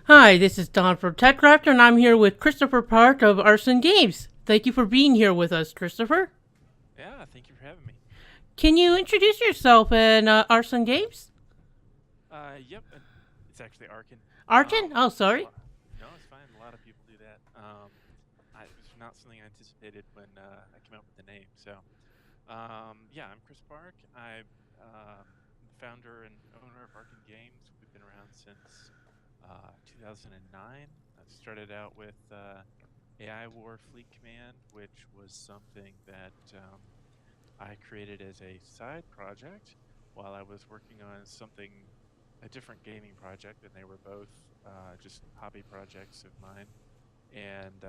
Hi, this is Don from TechRaptor, and I'm here with Christopher Park of Arcen Games. Thank you for being here with us, Christopher. Yeah, thank you for having me. Can you introduce yourself and Arcen Games? Yep, it's actually Arkin. Arcen? Oh, A sorry. lot. No, it's fine. A lot of people do that. It was not something I anticipated when I came up with the name. Yeah, I'm Chris Park. I'm the founder and owner of Arkin Games. We've been around since 2009. I started out with AI War Fleet Command, which was something that I created as a side project while I was working on a different gaming project, and they were both just hobby projects of mine. And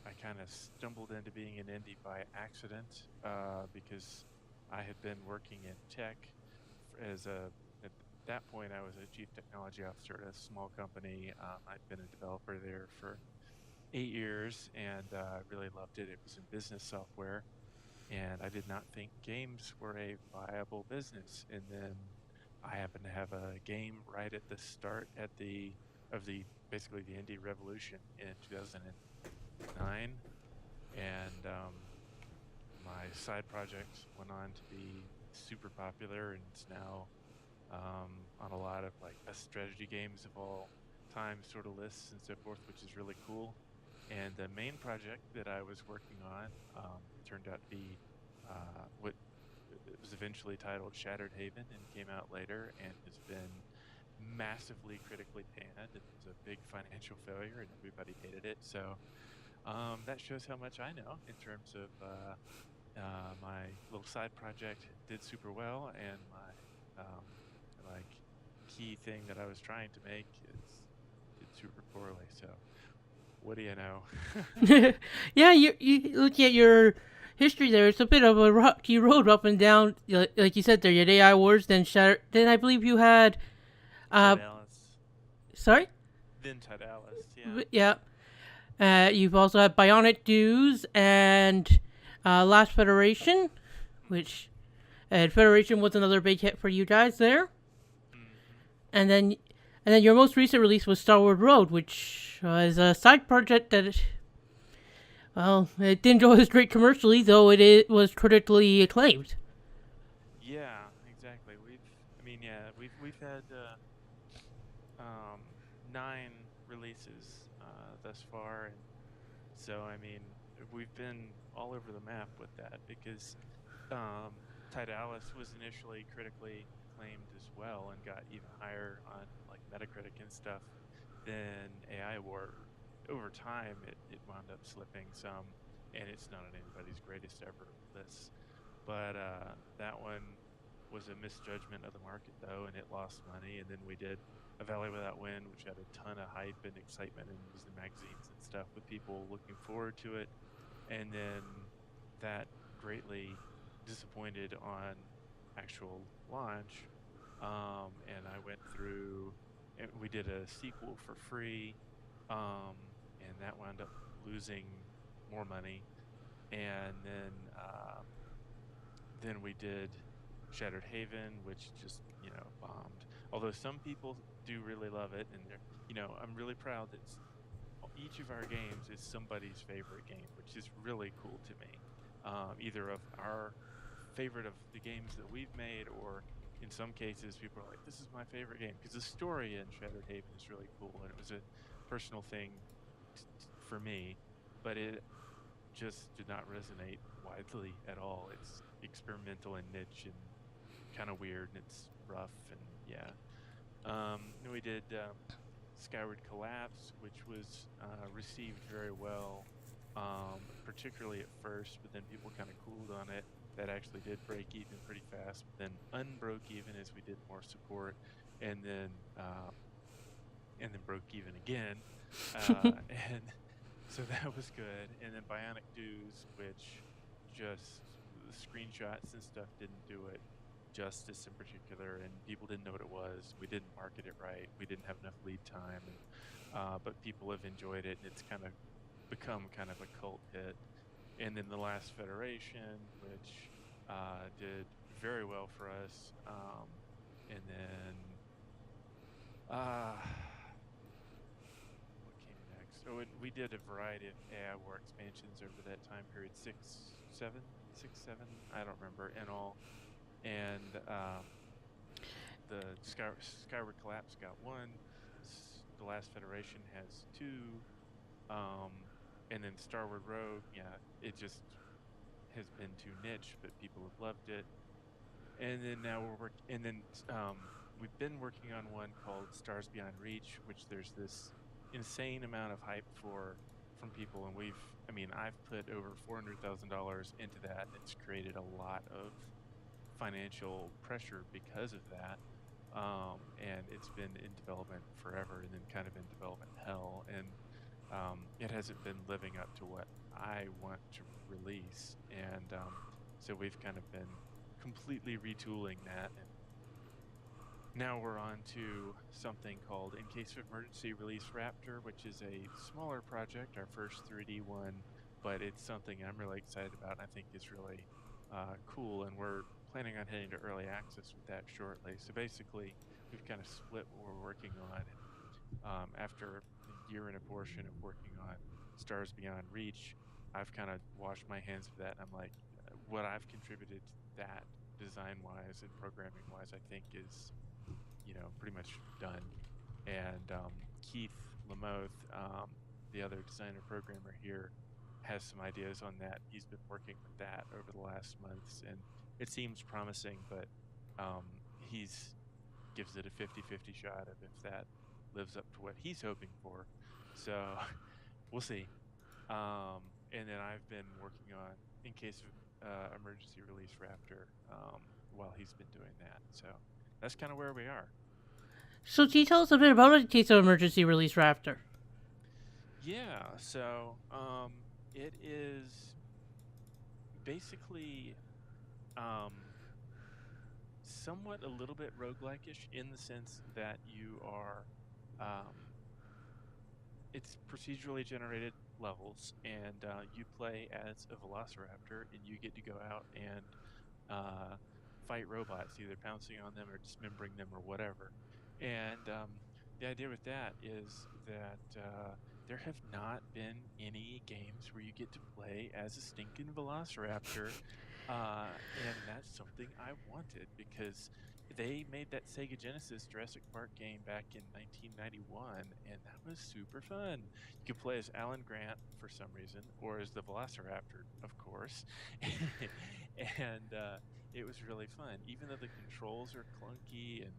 I kind of stumbled into being an indie by accident because I had been working in tech at that point, I was a chief technology officer at a small company. I'd been a developer there for 8 years and really loved it. It was in business software and I did not think games were a viable business. And then I happened to have a game right at the start of the basically the indie revolution in 2009, and my side project went on to be super popular, and it's now on a lot of like best strategy games of all time sort of lists and so forth, which is really cool. And the main project that I was working on turned out to be what it was eventually titled Shattered Haven and came out later and has been massively critically panned. It was a big financial failure and everybody hated it. So that shows how much I know in terms of my little side project did super well, and my like key thing that I was trying to make is did super poorly. So what do you know? Yeah, you look at your history there. It's a bit of a rocky road up and down. Like you said there, you had AI Wars, then Shatter. Then I believe you had. Uh, Tidalis. sorry? Then Tidalis, yeah. Yeah. You've also had Bionic Dues and Last Federation, Mm-hmm. which and Federation was another big hit for you guys there. Mm-hmm. And then your most recent release was Star Wars Road, which was a side project that it didn't go as great commercially, though it was critically acclaimed. Yeah, exactly. We've had um, 9 releases thus far, and so I mean, we've been all over the map with that because Tidalis was initially critically acclaimed as well and got even higher on like Metacritic and stuff than AI War. Over time, it wound up slipping some, and it's not on anybody's greatest ever lists. But that one was a misjudgment of the market, though, and it lost money. And then we did a Valley Without Wind, which had a ton of hype and excitement and was in magazines and stuff with people looking forward to it. And then that greatly disappointed on actual launch. And I went through, and we did a sequel for free, and that wound up losing more money. And then we did Shattered Haven, which just bombed. Although some people do really love it, and I'm really proud that each of our games is somebody's favorite game, which is really cool to me. Either of our favorite of the games that we've made, or in some cases, people are like, "This is my favorite game," because the story in Shattered Haven is really cool, and it was a personal thing for me, but it just did not resonate widely at all. It's experimental and niche and kind of weird, and it's rough, and yeah. Then we did Skyward Collapse, which was received very well, particularly at first, but then people kind of cooled on it. That actually did break even pretty fast, but then unbroke even as we did more support, and then broke even again, and so that was good. And then Bionic Dues, which just the screenshots and stuff didn't do it justice in particular, and people didn't know what it was. We didn't market it right. We didn't have enough lead time, and but people have enjoyed it, and it's kind of become kind of a cult hit. And then the Last Federation, which did very well for us, and then uh, So we did a variety of AI War expansions over that time period, six, seven, I don't remember in all. And the Skyward Collapse got one. The Last Federation has two. And then Starward Rogue, yeah, it just has been too niche, but people have loved it. And then now and then we've been working on one called Stars Beyond Reach, which there's this insane amount of hype for from people, and I've put over $400,000 into that. It's created a lot of financial pressure because of that. And it's been in development forever and then kind of in development hell. And it hasn't been living up to what I want to release. And so we've kind of been completely retooling that. And now we're on to something called In Case of Emergency Release Raptor, which is a smaller project, our first 3D one, but it's something I'm really excited about and I think is really cool. And we're planning on heading to early access with that shortly. So basically, we've kind of split what we're working on. And after a year and a portion of working on Stars Beyond Reach, I've kind of washed my hands of that. And I'm like, what I've contributed to that design-wise and programming-wise, I think is, pretty much done. And Keith Lamoth, the other designer programmer here, has some ideas on that. He's been working with that over the last months, and it seems promising, but he's gives it a 50-50 shot of if that lives up to what he's hoping for. So we'll see. And then I've been working on In Case of Emergency Release Raptor while he's been doing that. So that's kind of where we are. So can you tell us a bit about In Case of Emergency Release Raptor? Yeah, so it is basically somewhat a little bit roguelike-ish in the sense that you are it's procedurally generated levels, and you play as a velociraptor, and you get to go out and fight robots, either pouncing on them or dismembering them or whatever. And the idea with that is that there have not been any games where you get to play as a stinking velociraptor. And that's something I wanted because they made that Sega Genesis Jurassic Park game back in 1991, and that was super fun. You could play as Alan Grant for some reason, or as the Velociraptor, of course. And it was really fun, even though the controls are clunky and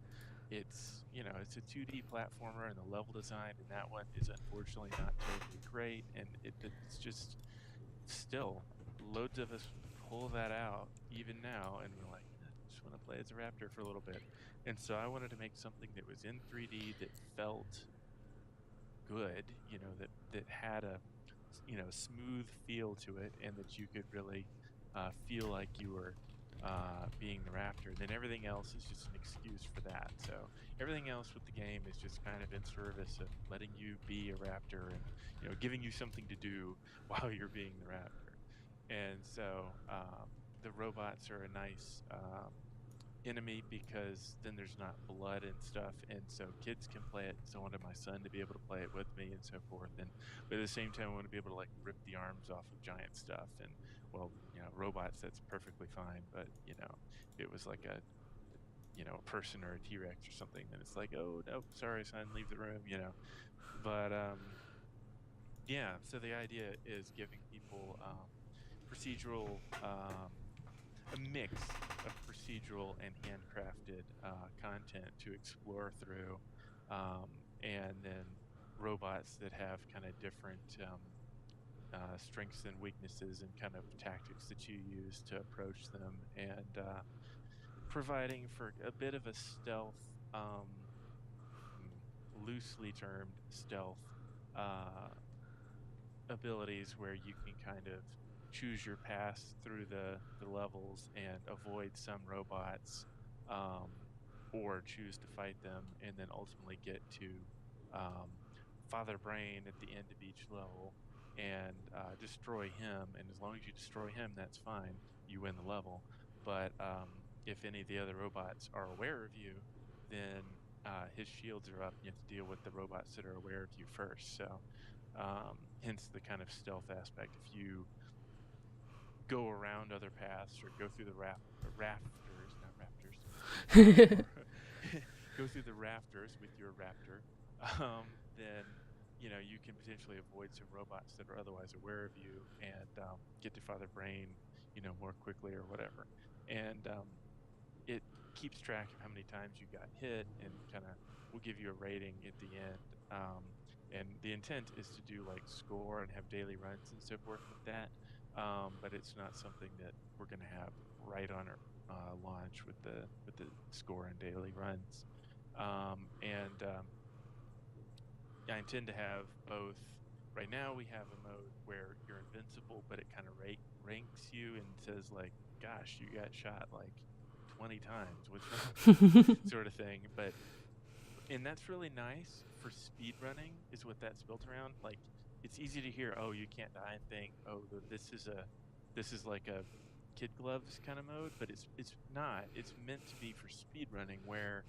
it's a 2D platformer, and the level design in that one is unfortunately not totally great, and it's just still loads of us pull that out even now, and we're like, I just want to play as a raptor for a little bit. And so I wanted to make something that was in 3D that felt good, that had a smooth feel to it, and that you could really feel like you were being the raptor. And then everything else is just an excuse for that. So everything else with the game is just kind of in service of letting you be a raptor and giving you something to do while you're being the raptor. And so the robots are a nice enemy because then there's not blood and stuff, and so kids can play it. So I wanted my son to be able to play it with me and so forth. But at the same time, I want to be able to like rip the arms off of giant stuff. And well, robots, that's perfectly fine. But if it was like a person or a T-Rex or something, then it's like, oh no, sorry son, leave the room. But yeah. So the idea is giving people procedural, a mix of procedural and handcrafted content to explore through, and then robots that have kind of different strengths and weaknesses and kind of tactics that you use to approach them, and providing for a bit of a stealth, loosely termed stealth abilities where you can kind of choose your path through the levels and avoid some robots, or choose to fight them, and then ultimately get to Father Brain at the end of each level and destroy him. And as long as you destroy him, that's fine. You win the level. But if any of the other robots are aware of you, then his shields are up. And you have to deal with the robots that are aware of you first. So Hence the kind of stealth aspect. If you go around other paths or go through the rafters, not raptors, or go through the rafters with your raptor, then you can potentially avoid some robots that are otherwise aware of you and get to Father Brain, more quickly or whatever. And it keeps track of how many times you got hit and kind of will give you a rating at the end. And the intent is to do like score and have daily runs and so forth with that. But it's not something that we're going to have right on our launch with the score and daily runs. I intend to have both. Right now we have a mode where you're invincible, but it kind of ranks you and says like, "Gosh, you got shot like 20 times. What's wrong with you?" sort of thing. And that's really nice for speed running, is what that's built around. Like, it's easy to hear, "Oh, you can't die," and think, "Oh, this is like a kid gloves kind of mode," but it's not. It's meant to be for speed running, where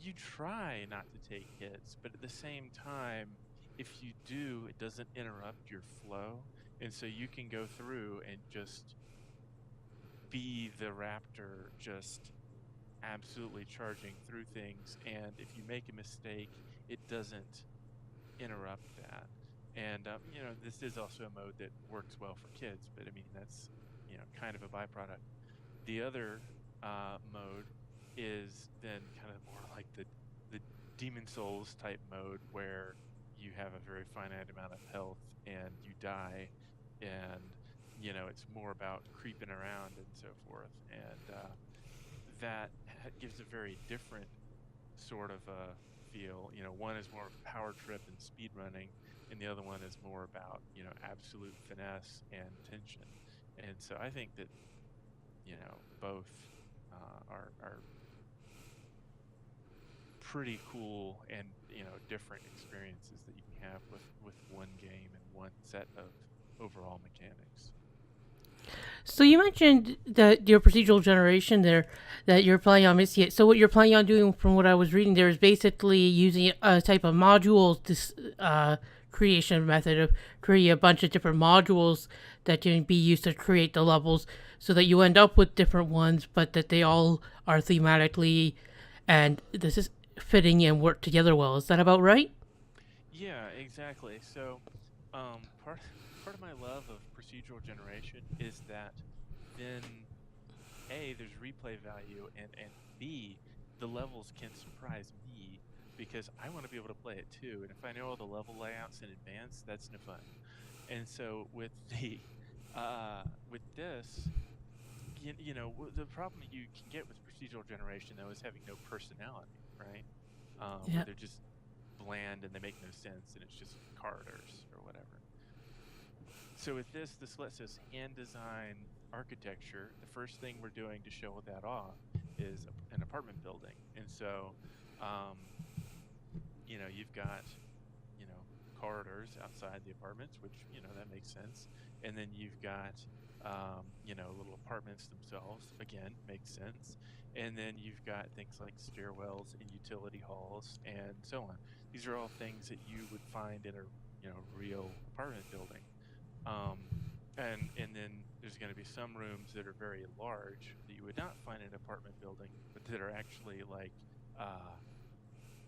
you try not to take hits, but at the same time, if you do, it doesn't interrupt your flow, and so you can go through and just be the raptor, just absolutely charging through things, and if you make a mistake, it doesn't interrupt that. And this is also a mode that works well for kids, but I mean that's kind of a byproduct. The other mode is then kind of more like the Demon Souls type mode, where you have a very finite amount of health and you die, and it's more about creeping around and so forth, and that gives a very different sort of a feel. One is more power trip and speed running, and the other one is more about absolute finesse and tension. And so I think that both are pretty cool and different experiences that you can have with one game and one set of overall mechanics. So you mentioned that your procedural generation there, that you're planning on missing it. So what you're planning on doing, from what I was reading there, is basically using a type of modules creation method of creating a bunch of different modules that can be used to create the levels, so that you end up with different ones, but that they all are thematically and this is fitting and work together well. Is that about right? Yeah, exactly. So part of my love of procedural generation is that then A, there's replay value, and B, the levels can surprise me because I want to be able to play it too. And if I know all the level layouts in advance, that's no fun. And so with with this, the problem you can get with procedural generation though is having no personality, right? Where Yeah. they're just bland and they make no sense and it's just corridors or whatever. So with this lets us hand design architecture. The first thing we're doing to show that off is an apartment building. And so, um, you've got, corridors outside the apartments, which, that makes sense. And then you've got, little apartments themselves, again, makes sense. And then you've got things like stairwells and utility halls and so on. These are all things that you would find in a, real apartment building. Um, and then there's going to be some rooms that are very large that you would not find in an apartment building, but that are actually like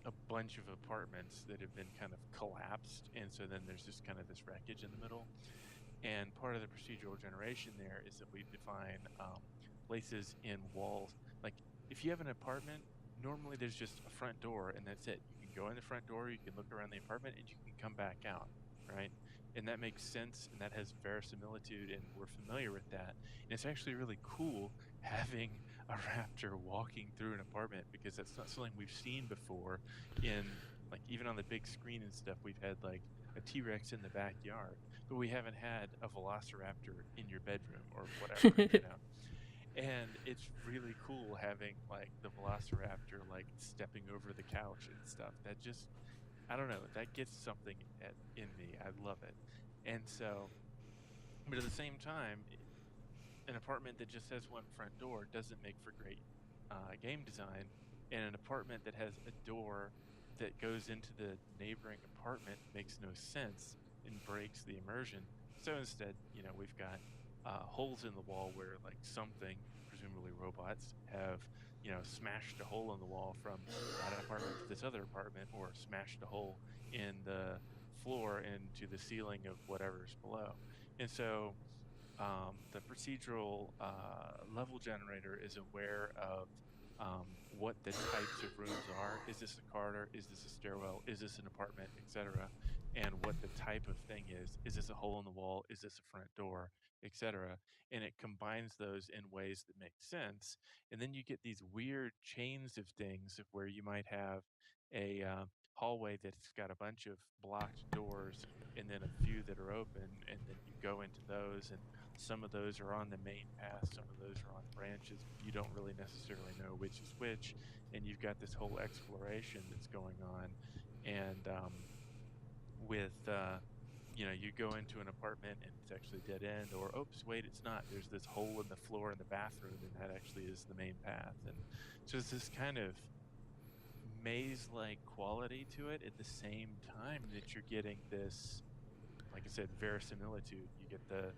a bunch of apartments that have been kind of collapsed, and so then there's just kind of this wreckage in the middle. And part of the procedural generation there is that we define places in walls. Like if you have an apartment, normally there's just a front door and that's it. You can go in the front door, you can look around the apartment, and you can come back out, right? And that makes sense, and that has verisimilitude, and we're familiar with that. And it's actually really cool having a raptor walking through an apartment, because that's not something we've seen before in, like, even on the big screen and stuff. We've had like a T-Rex in the backyard, but we haven't had a velociraptor in your bedroom or whatever. And it's really cool having like the velociraptor like stepping over the couch and stuff. That just, I don't know, that gets something in me. I love it. And so, but at the same time, an apartment that just has one front door doesn't make for great game design, and an apartment that has a door that goes into the neighboring apartment makes no sense. and breaks the immersion. So instead, we've got holes in the wall where like something, presumably robots, have smashed a hole in the wall from that apartment to this other apartment, or smashed a hole in the floor into the ceiling of whatever's below. And so the procedural level generator is aware of what the types of rooms are. Is this a corridor? Is this a stairwell? Is this an apartment, etc.? And what the type of thing is. Is this a hole in the wall? Is this a front door, etc.? And it combines those in ways that make sense. And then you get these weird chains of things of where you might have a hallway that's got a bunch of blocked doors and then a few that are open, and then you go into those, and some of those are on the main path, some of those are on branches, but you don't really necessarily know which is which. And you've got this whole exploration that's going on. And with you go into an apartment and it's actually dead end, or oops, wait, it's not. There's this hole in the floor in the bathroom, and that actually is the main path. And so it's this kind of maze-like quality to it at the same time that you're getting this, like I said, verisimilitude. You get the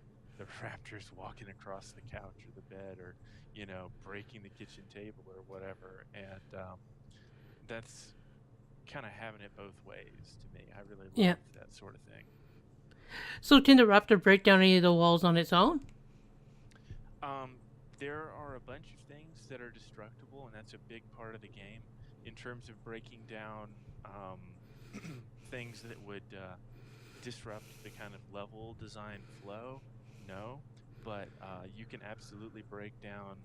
raptors walking across the couch or the bed, or breaking the kitchen table or whatever. And that's kind of having it both ways to me. I really Yeah. love that sort of thing. So can the raptor break down any of the walls on its own? There are a bunch of things that are destructible, and that's a big part of the game. In terms of breaking down things that would disrupt the kind of level design flow, no. But you can absolutely break down,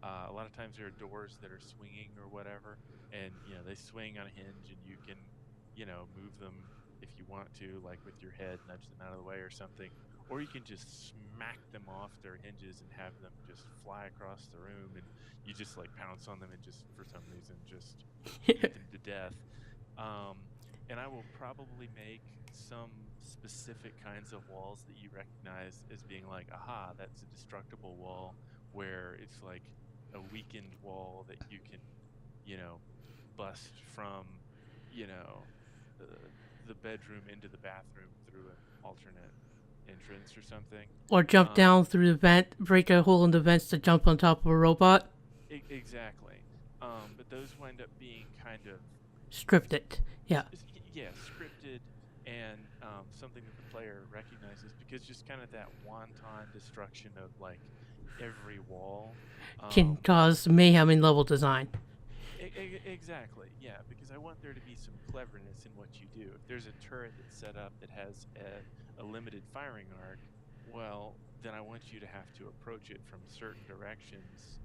a lot of times there are doors that are swinging or whatever, and they swing on a hinge, and you can move them if you want to, like with your head, nudge them out of the way or something. Or you can just smack them off their hinges and have them just fly across the room, and you just like pounce on them and just for some reason just beat them to death. um, and I will probably make some specific kinds of walls that you recognize as being like, aha, that's a destructible wall, where it's like a weakened wall that you can, you know, bust from, you know, the, the bedroom into the bathroom through an alternate entrance or something. Or jump Um, down through the vent, break a hole in the vents to jump on top of a robot? exactly. But those wind up being kind of Scripted. Yeah. yeah, scripted, and something that the player recognizes, because just kind of that wanton destruction of like every wall. Can Um, cause mayhem in level design. exactly, yeah, because I want there to be some cleverness in what you do. If there's a turret that's set up that has a limited firing arc, well, then I want you to have to approach it from certain directions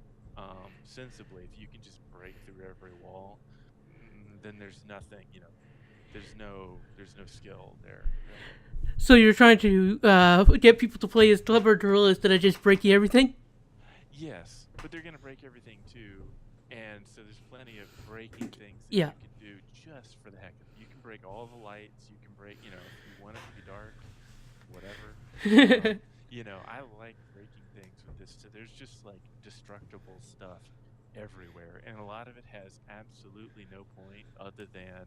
sensibly. If you can just break through every wall, then there's nothing, there's no skill there, really. So you're trying to get people to play as clever gorillas instead of just breaking everything? Yes, but they're going to break everything too. And so there's plenty of breaking things that Yeah. you can do just for the heck of it. You can break all the lights. You can break, if you want it to be dark, whatever. I like breaking things with this. So there's just like destructible stuff everywhere. And a lot of it has absolutely no point other than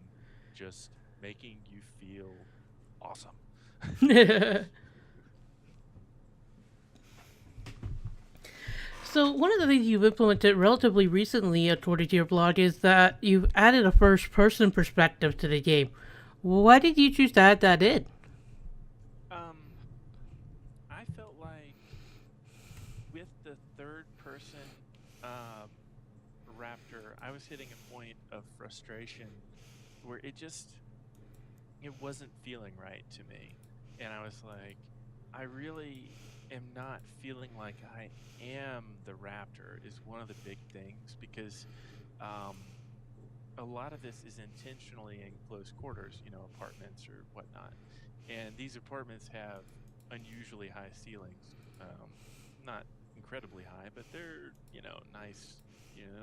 just making you feel awesome. So one of the things you've implemented relatively recently, according to your blog, is that you've added a first-person perspective to the game. Why did you choose to add that in? um, I felt like with the third person Raptor, I was hitting a point of frustration where it wasn't feeling right to me. And I was like, I really am not feeling like I am the Raptor is one of the big things, because um, a lot of this is intentionally in close quarters, apartments or whatnot. And these apartments have unusually high ceilings. Not incredibly high, but they're, nice,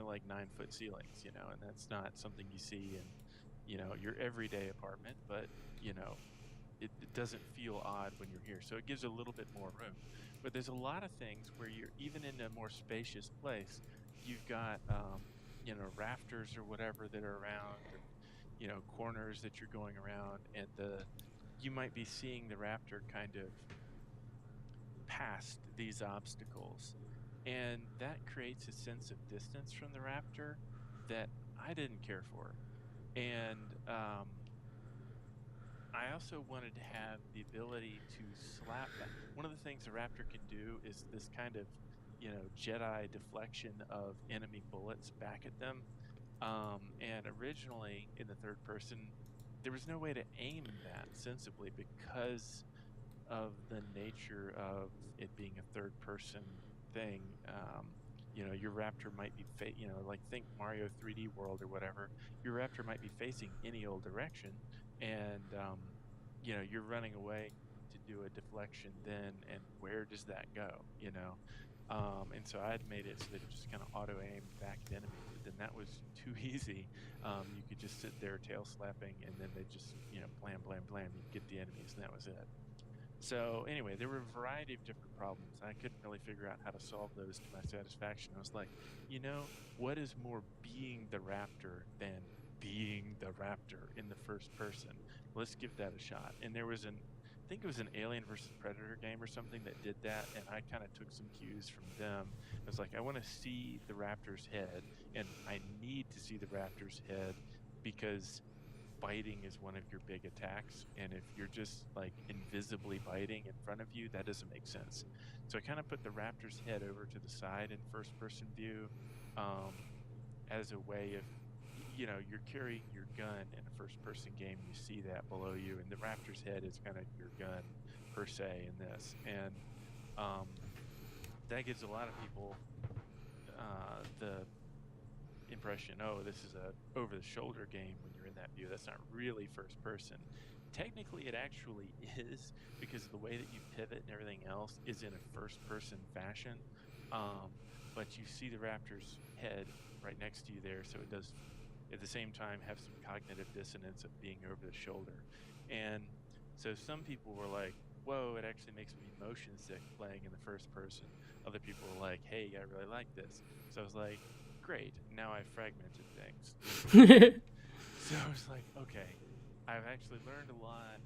like 9-foot ceilings, and that's not something you see in, your everyday apartment, but, it doesn't feel odd when you're here. So it gives a little bit more room. But there's a lot of things where you're even in a more spacious place, you've got, rafters or whatever that are around, or, corners that you're going around, and you might be seeing the raptor kind of past these obstacles. And that creates a sense of distance from the raptor that I didn't care for. And I also wanted to have the ability to slap back. One of the things the raptor can do is this kind of, Jedi deflection of enemy bullets back at them. And originally in the third person, there was no way to aim that sensibly because of the nature of it being a third person thing. Your raptor might be, like think Mario 3D World or whatever. Your raptor might be facing any old direction, and you're running away to do a deflection. Then, and where does that go? And so I had made it so that it just kind of auto aimed back at enemies. But then that was too easy. You could just sit there tail slapping, and then they just blam blam blam. You'd get the enemies, and that was it. So anyway, there were a variety of different problems. I couldn't really figure out how to solve those to my satisfaction. I was like, what is more being the raptor than being the raptor in the first person? Let's give that a shot. And there was I think it was an Alien versus Predator game or something that did that, and I kind of took some cues from them. I was like, I want to see the raptor's head, and I need to see the raptor's head because biting is one of your big attacks, and if you're just like invisibly biting in front of you, that doesn't make sense. So I kind of put the raptor's head over to the side in first person view, as a way of you're carrying your gun in a first person game, you see that below you, and the raptor's head is kind of your gun per se in this. And that gives a lot of people the impression, oh, this is a over the shoulder game when you're in that view. That's not really first person. Technically it actually is, because the way that you pivot and everything else is in a first person fashion, but you see the raptor's head right next to you there, so it does at the same time have some cognitive dissonance of being over the shoulder. And so some people were like, whoa, it actually makes me motion sick playing in the first person. Other people were like, hey, I really like this. So I was like, great, now I've fragmented things. So I was like, okay, I've actually learned a lot,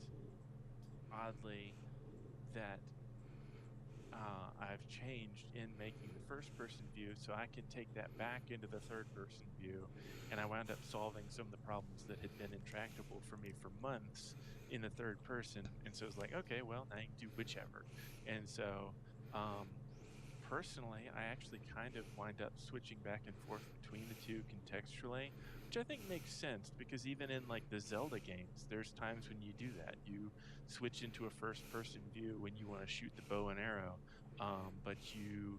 oddly, that I've changed in making the first person view so I can take that back into the third person view. And I wound up solving some of the problems that had been intractable for me for months in the third person. And so it was like, okay, well, now you can do whichever. And so personally, I actually kind of wind up switching back and forth between the two contextually, which I think makes sense, because even in like the Zelda games, there's times when you do that. You switch into a first-person view when you want to shoot the bow and arrow, but you,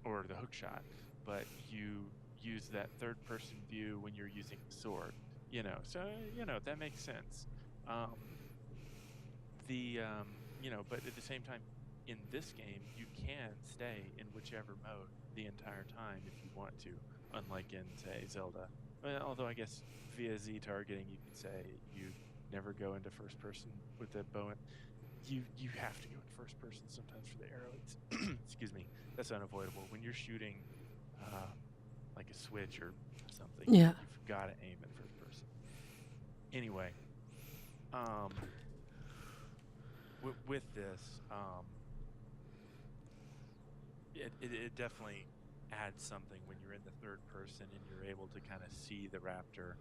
or the hook shot, but you use that third-person view when you're using the sword. So that makes sense. But at the same time, in this game, you can stay in whichever mode the entire time if you want to, unlike in, say, Zelda. Well, although I guess via Z targeting, you could say you never go into first person with the bow. And you have to go into first person sometimes for the arrow. It's excuse me, that's unavoidable. When you're shooting like a Switch or something, Yeah. you've got to aim at first person. Anyway, with this, it definitely adds something when you're in the third person and you're able to kind of see the raptor.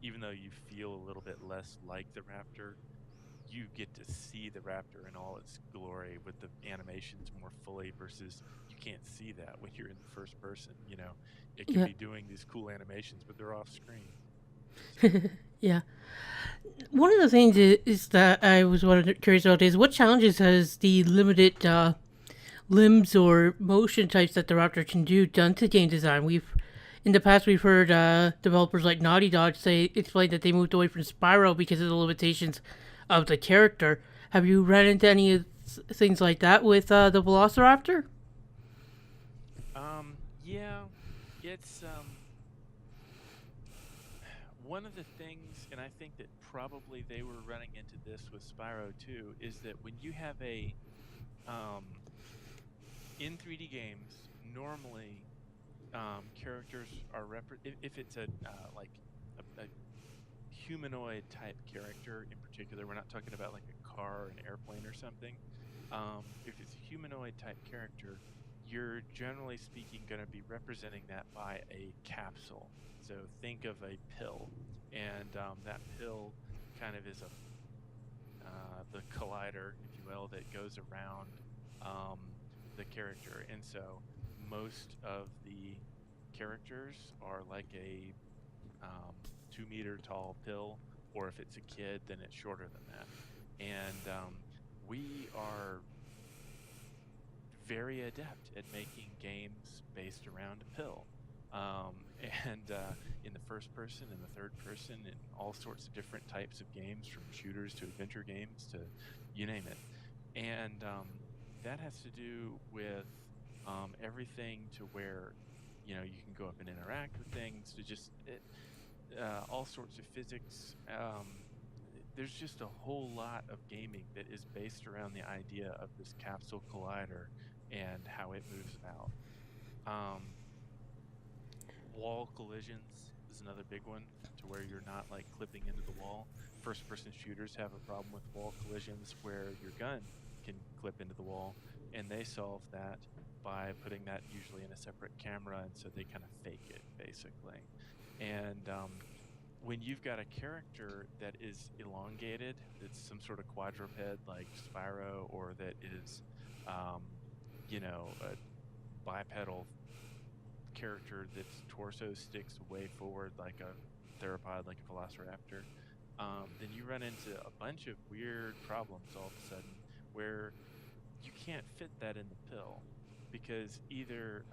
Even though you feel a little bit less like the raptor, you get to see the raptor in all its glory with the animations more fully, versus you can't see that when you're in the first person. It can be doing these cool animations, but they're off screen. So. Yeah. One of the things is that I was curious about is what challenges has the limited limbs or motion types that the Raptor can do done to game design? In the past we've heard developers like Naughty Dog explain that they moved away from Spyro because of the limitations of the character. Have you run into any things like that with the Velociraptor? Yeah, it's one of the things, and I think that probably they were running into this with Spyro too, is that when you have a in 3D games, normally characters are if it's a humanoid type character in particular, we're not talking about like a car or an airplane or something. If it's a humanoid type character, you're generally speaking going to be representing that by a capsule. So think of a pill, and that pill kind of is the collider, if you will, that goes around the character. And so most of the characters are like a 2 meter tall pill, or if it's a kid, then it's shorter than that. And we are very adept at making games based around a pill. Um, and in the first person and the third person, and all sorts of different types of games, from shooters to adventure games to you name it. And that has to do with everything to where you can go up and interact with things, to just all sorts of physics. There's just a whole lot of gaming that is based around the idea of this capsule collider and how it moves about. Wall collisions is another big one, to where you're not like clipping into the wall. First person shooters have a problem with wall collisions where your gun can clip into the wall, and they solve that by putting that usually in a separate camera, and so they kind of fake it basically. And when you've got a character that is elongated, that's some sort of quadruped like Spyro, or that is, a bipedal character that's torso sticks way forward like a theropod, like a velociraptor, then you run into a bunch of weird problems all of a sudden, where you can't fit that in the pill, because either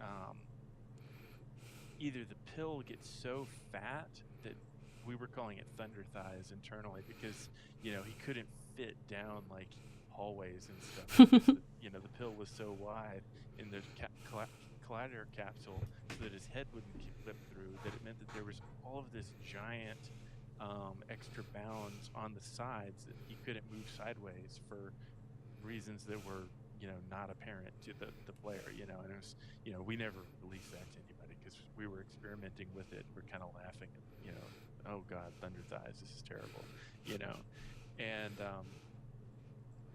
the pill gets so fat that we were calling it thunder thighs internally, because he couldn't fit down like hallways and stuff. The pill was so wide in the collider capsule, so that his head wouldn't clip through, that it meant that there was all of this giant extra bounds on the sides that he couldn't move sideways for reasons that were not apparent to the player. And it was, we never released that to anybody because we were experimenting with it. We're kind of laughing at, oh god, thunder thighs, this is terrible. And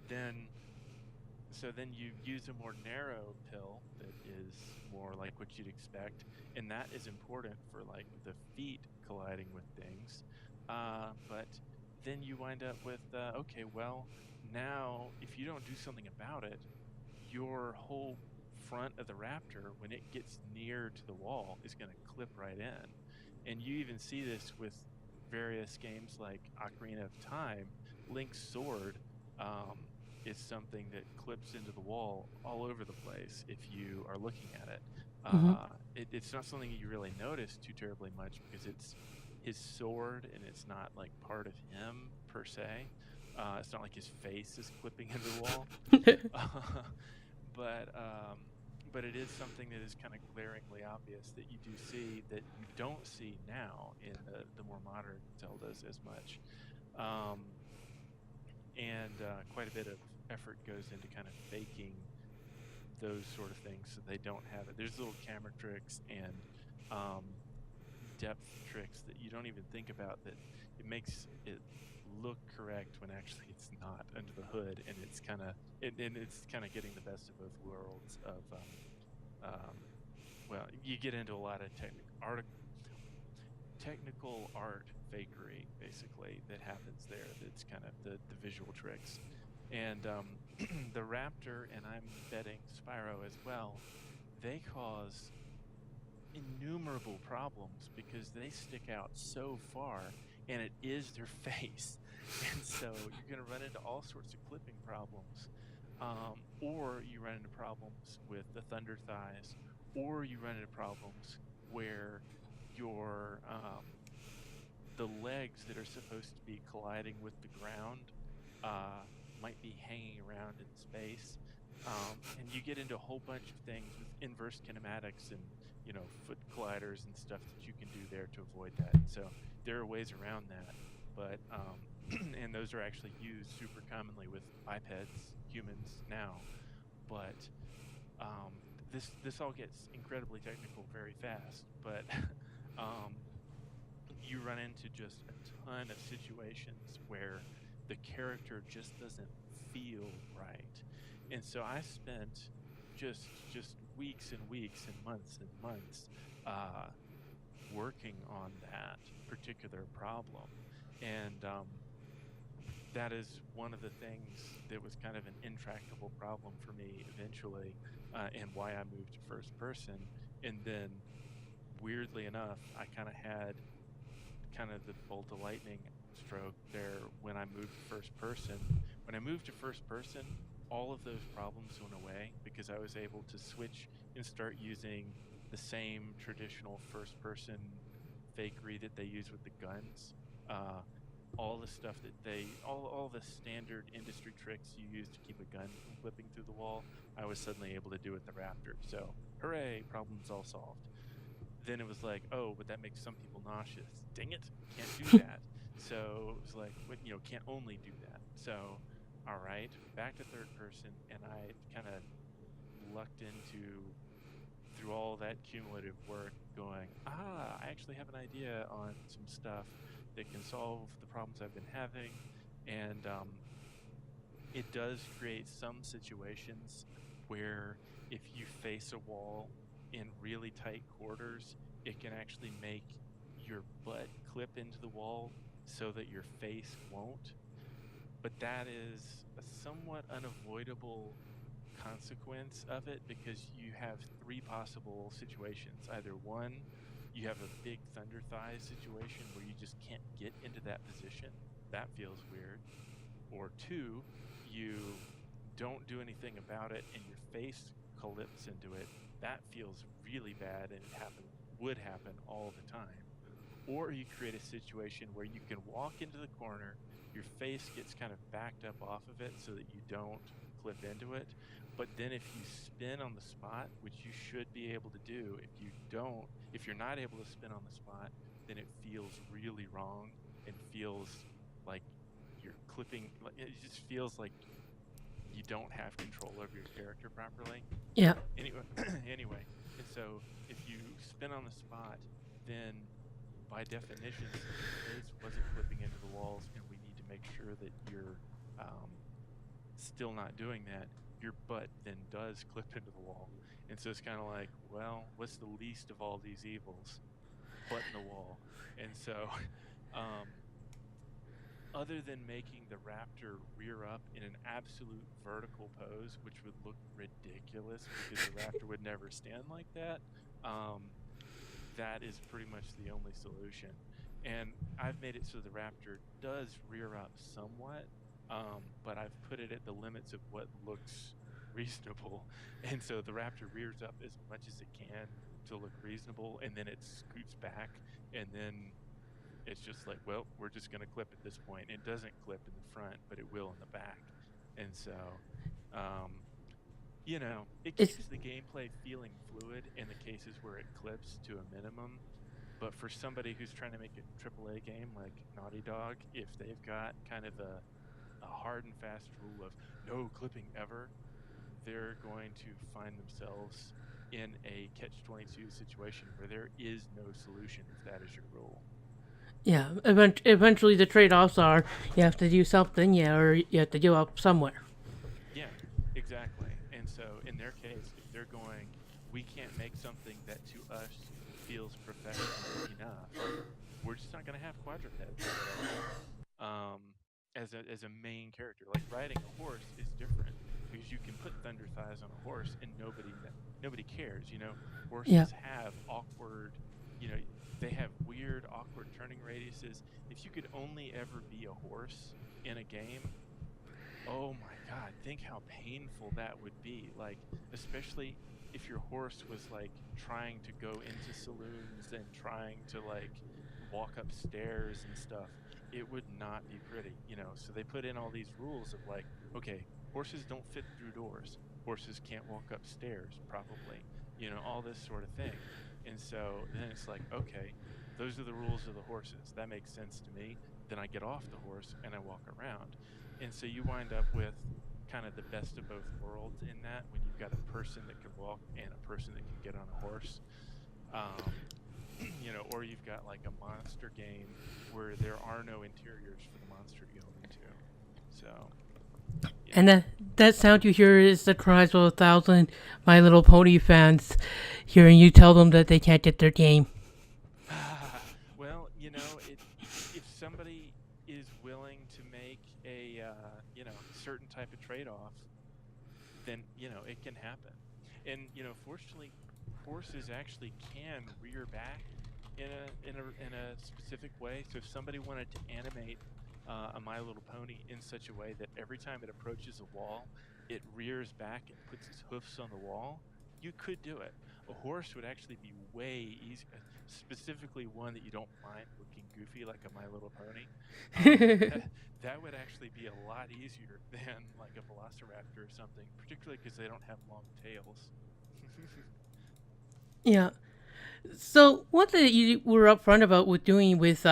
then you use a more narrow pill that is more like what you'd expect, and that is important for like the feet colliding with things. But then you wind up with okay, well, now if you don't do something about it, your whole front of the Raptor, when it gets near to the wall, is going to clip right in. And you even see this with various games like Ocarina of Time. Link's sword is something that clips into the wall all over the place if you are looking at it. It's not something you really notice too terribly much, because it's his sword and it's not like part of him per se. It's not like his face is clipping into the wall. But it is something that is kind of glaringly obvious that you do see, that you don't see now in the more modern Zeldas as much. And quite a bit of effort goes into kind of faking those sort of things so they don't have it. There's little camera tricks and depth tricks that you don't even think about, that it makes it look correct when actually it's not under the hood, and it's kind of getting the best of both worlds of well, you get into a lot of technical art fakery basically that happens there. That's kind of the visual tricks. And the Raptor, and I'm betting Spyro as well, they cause innumerable problems because they stick out so far, and it is their face. And so you're going to run into all sorts of clipping problems, or you run into problems with the thunder thighs, or you run into problems where your the legs that are supposed to be colliding with the ground might be hanging around in space, and you get into a whole bunch of things with inverse kinematics and foot colliders and stuff that you can do there to avoid that. So there are ways around that, but and those are actually used super commonly with bipeds, humans now. But this all gets incredibly technical very fast. But you run into just a ton of situations where the character just doesn't feel right. And so I spent just weeks and weeks and months uh, working on that particular problem. And that is one of the things that was kind of an intractable problem for me eventually, and why I moved to first person. And then, weirdly enough, I kind of had kind of the bolt of lightning stroke there when I moved to first person. When I moved to first person, all of those problems went away because I was able to switch and start using the same traditional first person fakery that they use with the guns. All the stuff that all the standard industry tricks you use to keep a gun from flipping through the wall, I was suddenly able to do with the Raptor. So, hooray, problems all solved. Then it was like, oh, but that makes some people nauseous. Dang it, can't do that. So it was like, can't only do that. So, all right, back to third person, and I kind of lucked into, through all that cumulative work, going, I actually have an idea on some stuff that can solve the problems I've been having. And it does create some situations where if you face a wall in really tight quarters, it can actually make your butt clip into the wall so that your face won't. But that is a somewhat unavoidable consequence of it, because you have three possible situations. Either one, you have a big thunder thighs situation where you just can't get into that position. That feels weird. Or two, you don't do anything about it and your face clips into it. That feels really bad, and would happen all the time. Or you create a situation where you can walk into the corner, your face gets kind of backed up off of it so that you don't clip into it. But then if you spin on the spot, which you should be able to do, if you're not able to spin on the spot, then it feels really wrong and feels like you're clipping. It just feels like you don't have control over your character properly. Yeah. Anyway, and so if you spin on the spot, then by definition, since your face wasn't clipping into the walls, and we need to make sure that you're still not doing that, your butt then does clip into the wall. And so it's kind of like, well, what's the least of all these evils? Butt in the wall. And so, other than making the Raptor rear up in an absolute vertical pose, which would look ridiculous because the Raptor would never stand like that, that is pretty much the only solution. And I've made it so the Raptor does rear up somewhat, but I've put it at the limits of what looks reasonable. And so the Raptor rears up as much as it can to look reasonable, and then it scoots back, and then it's just like, well, we're just going to clip at this point. It doesn't clip in the front, but it will in the back. And so, it It's keeps the gameplay feeling fluid in the cases where it clips to a minimum. But for somebody who's trying to make a AAA game like Naughty Dog, if they've got kind of a hard and fast rule of no clipping ever, they're going to find themselves in a catch-22 situation where there is no solution if that is your rule. yeah. Eventually, the trade-offs are you have to do something, yeah, or you have to give up somewhere. Yeah, exactly. And so in their case, if they're going, we can't make something that to us feels professional enough, we're just not going to have quadrupeds as a main character. Like riding a horse is different because you can put thunder thighs on a horse and nobody cares. Horses Yeah. have awkward, they have weird, awkward turning radiuses. If you could only ever be a horse in a game, oh my God, think how painful that would be. Like, especially if your horse was like trying to go into saloons and trying to like walk upstairs and stuff, it would not be pretty, So they put in all these rules of like, okay, horses don't fit through doors. Horses can't walk upstairs, probably, all this sort of thing. And so then it's like, okay, those are the rules of the horses. That makes sense to me. Then I get off the horse and I walk around. And so you wind up with kind of the best of both worlds in that, when you've got a person that can walk and a person that can get on a horse. or you've got like a monster game where there are no interiors for the monster to go into. So, And yeah. that sound you hear is the cries of 1,000 My Little Pony fans hearing you tell them that they can't get their game. Well, if somebody is willing to make a certain type of trade-off, then it can happen. And fortunately, horses actually can rear back in a specific way. So if somebody wanted to animate a My Little Pony in such a way that every time it approaches a wall, it rears back and puts its hoofs on the wall, you could do it. A horse would actually be way easier, specifically one that you don't mind looking goofy like a My Little Pony. That would actually be a lot easier than like a Velociraptor or something, particularly because they don't have long tails. Yeah. So one thing that you were upfront about with doing with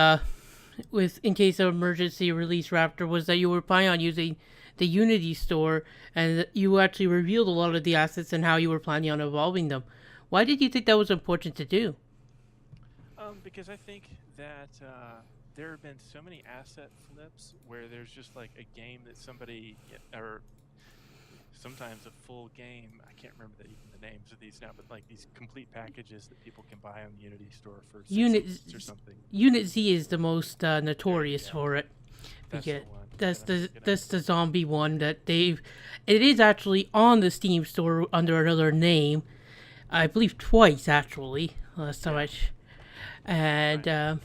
in case of emergency release Raptor was that you were planning on using the Unity store, and that you actually revealed a lot of the assets and how you were planning on evolving them. Why did you think that was important to do? Because I think that there have been so many asset flips where there's just like a game that somebody, or sometimes a full game. I can't remember even the names of these now, but like these complete packages that people can buy on the Unity store for Unit $6 or something. Unit Z is the most notorious Go. for it. That's Yeah, the one. that's the zombie one that they've. It is actually on the Steam store under another name. I believe twice actually. Last time and Right. So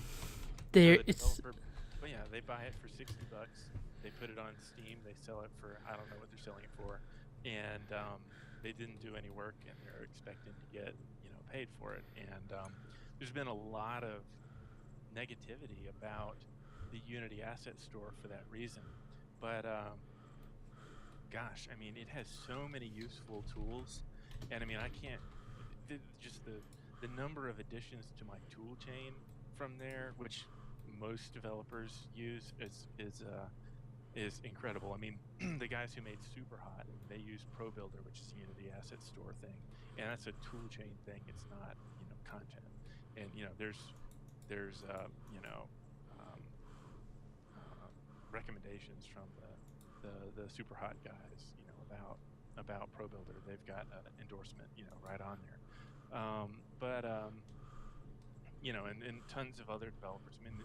there the it's developer, well, yeah, they buy it for $60. They put it on Steam. They sell it for I don't know what they're selling it for, and they didn't do any work, and they're expecting to get paid for it. And there's been a lot of negativity about the Unity Asset Store for that reason. But gosh, I mean, it has so many useful tools, and I mean, I can't just the number of additions to my tool chain from there, which most developers use, is incredible. I mean, the guys who made Super Hot, they use Pro Builder, which is the asset store thing, and that's a tool chain thing. It's not content, and there's um, recommendations from the Super Hot guys, about Pro Builder. They've got an endorsement, right on there. But and tons of other developers. I mean,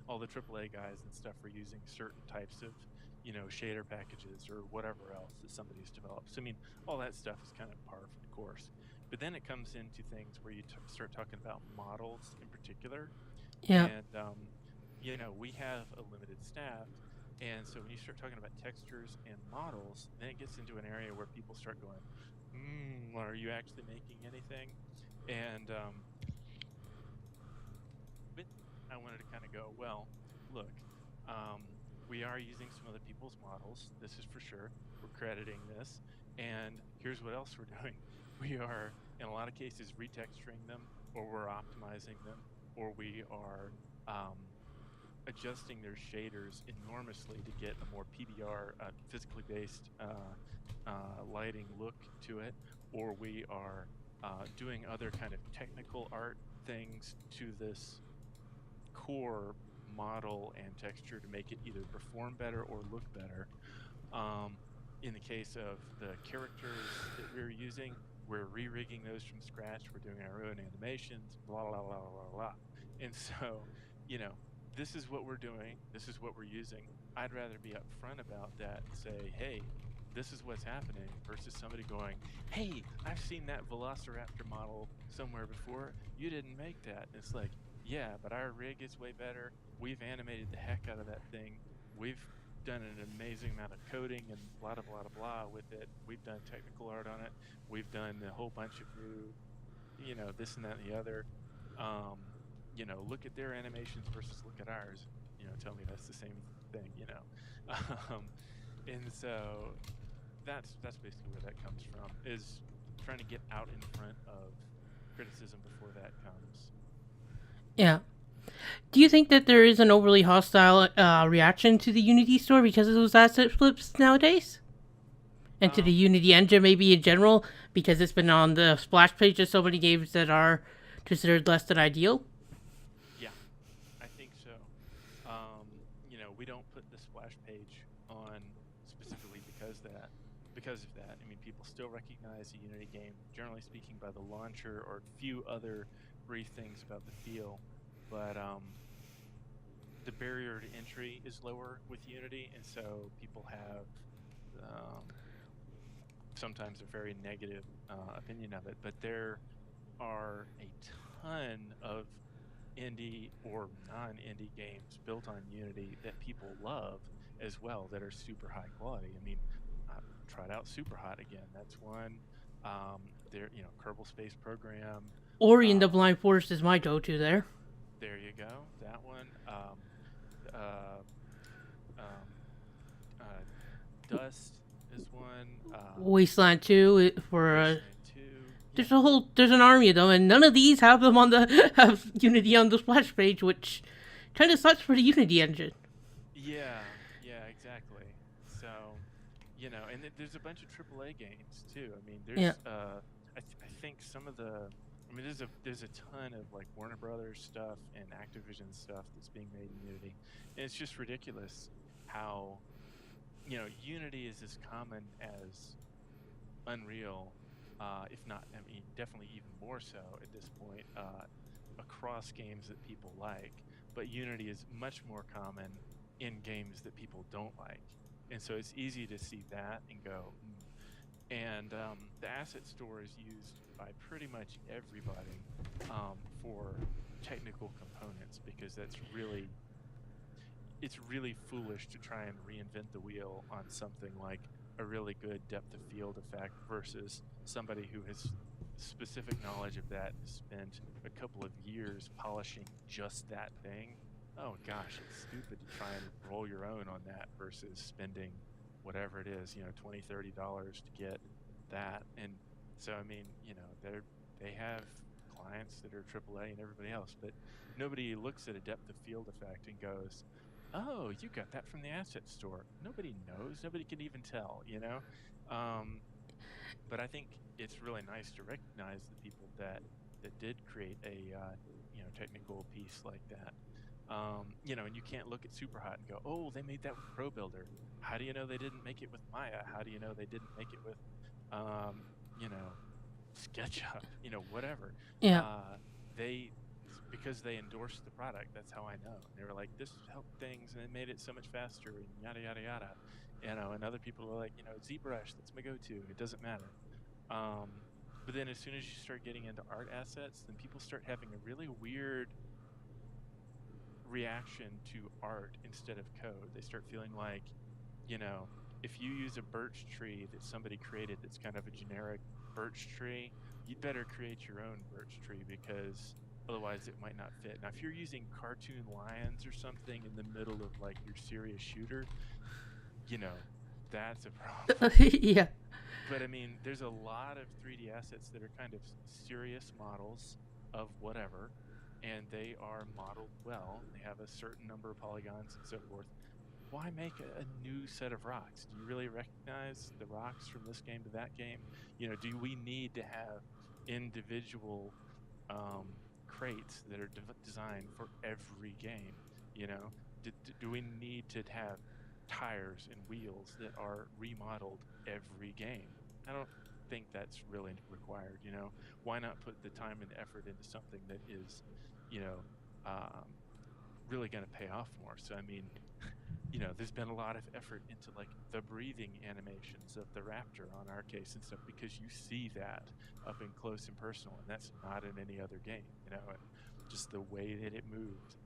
all the AAA guys and stuff are using certain types of, shader packages or whatever else that somebody's developed. So, I mean, all that stuff is kind of par for the course. But then it comes into things where you start talking about models in particular. yeah. And, we have a limited staff. And so when you start talking about textures and models, then it gets into an area where people start going, are you actually making anything? And but I wanted to kind of go, well, look, we are using some other people's models. This is for sure. We're crediting this. And here's what else we're doing. We are, in a lot of cases, retexturing them, or we're optimizing them, or we are adjusting their shaders enormously to get a more PBR, physically based lighting look to it, or we are doing other kind of technical art things to this core model and texture to make it either perform better or look better. In the case of the characters that we're using, we're re-rigging those from scratch. We're doing our own animations, blah, blah, blah, blah, blah. And so, this is what we're doing. This is what we're using. I'd rather be upfront about that and say, hey, this is what's happening, versus somebody going, hey, I've seen that Velociraptor model somewhere before. You didn't make that. And it's like, yeah, but our rig is way better. We've animated the heck out of that thing. We've done an amazing amount of coding and blah, blah, blah, blah with it. We've done technical art on it. We've done a whole bunch of new, this and that and the other. Look at their animations versus look at ours. Tell me that's the same thing, and so that's basically where that comes from, is trying to get out in front of criticism before that comes. Yeah. Do you think that there is an overly hostile reaction to the Unity store because of those asset flips nowadays? And to the Um, Unity engine maybe in general, because it's been on the splash page of so many games that are considered less than ideal? we don't put the splash page on specifically because of that. I mean, people still recognize a Unity game, generally speaking, by the launcher or a few other brief things about the feel, but the barrier to entry is lower with Unity, and so people have sometimes a very negative opinion of it. But there are a ton of indie or non-indie games built on Unity that people love as well, that are super high quality. I mean, I tried out Superhot again. That's one. There, Kerbal Space Program. Ori and the Blind Forest is my go-to there. There you go. That one. Dust is one. Wasteland 2 for Wasteland 2. there's an army of them, and none of these have them on the have Unity on the splash page, which kind of sucks for the Unity engine. Yeah, exactly. So, and there's a bunch of AAA games too. I mean, there's I think some of the, I mean, there's a ton of like Warner Brothers stuff and Activision stuff that's being made in Unity, and it's just ridiculous how, Unity is as common as Unreal, if not, I mean, definitely even more so at this point, across games that people like. But Unity is much more common in games that people don't like, and so it's easy to see that and go. And the asset store is used by pretty much everybody for technical components, because it's really foolish to try and reinvent the wheel on something like a really good depth of field effect versus somebody who has specific knowledge of that, spent a couple of years polishing just that thing. Oh gosh, it's stupid to try and roll your own on that versus spending whatever it is, $20-$30 to get that. And so, I mean, they have clients that are AAA and everybody else, but nobody looks at a depth of field effect and goes, oh, you got that from the asset store. Nobody knows. Nobody can even tell, But I think it's really nice to recognize the people that did create a technical piece like that. And you can't look at Superhot and go, oh, they made that with Pro Builder. How do you know they didn't make it with Maya? How do you know they didn't make it with, SketchUp? Whatever. Yeah. Because they endorsed the product. That's how I know. They were like, this helped things and it made it so much faster and yada yada yada. And other people were like, ZBrush, that's my go-to. It doesn't matter. But then as soon as you start getting into art assets, then people start having a really weird reaction to art instead of code. They start feeling like, if you use a birch tree that somebody created that's kind of a generic birch tree, you'd better create your own birch tree, because otherwise it might not fit. Now, if you're using cartoon lions or something in the middle of like your serious shooter, that's a problem. Yeah. But I mean, there's a lot of 3D assets that are kind of serious models of whatever, and they are modeled well. They have a certain number of polygons and so forth. Why make a new set of rocks? Do you really recognize the rocks from this game to that game? Do we need to have individual crates that are designed for every game? Do we need to have tires and wheels that are remodeled every game? I don't think that's really required. Why not put the time and effort into something that is, really going to pay off more? So I mean, there's been a lot of effort into like the breathing animations of the Raptor on our case and stuff, because you see that up in close and personal, and that's not in any other game. And just the way that it moved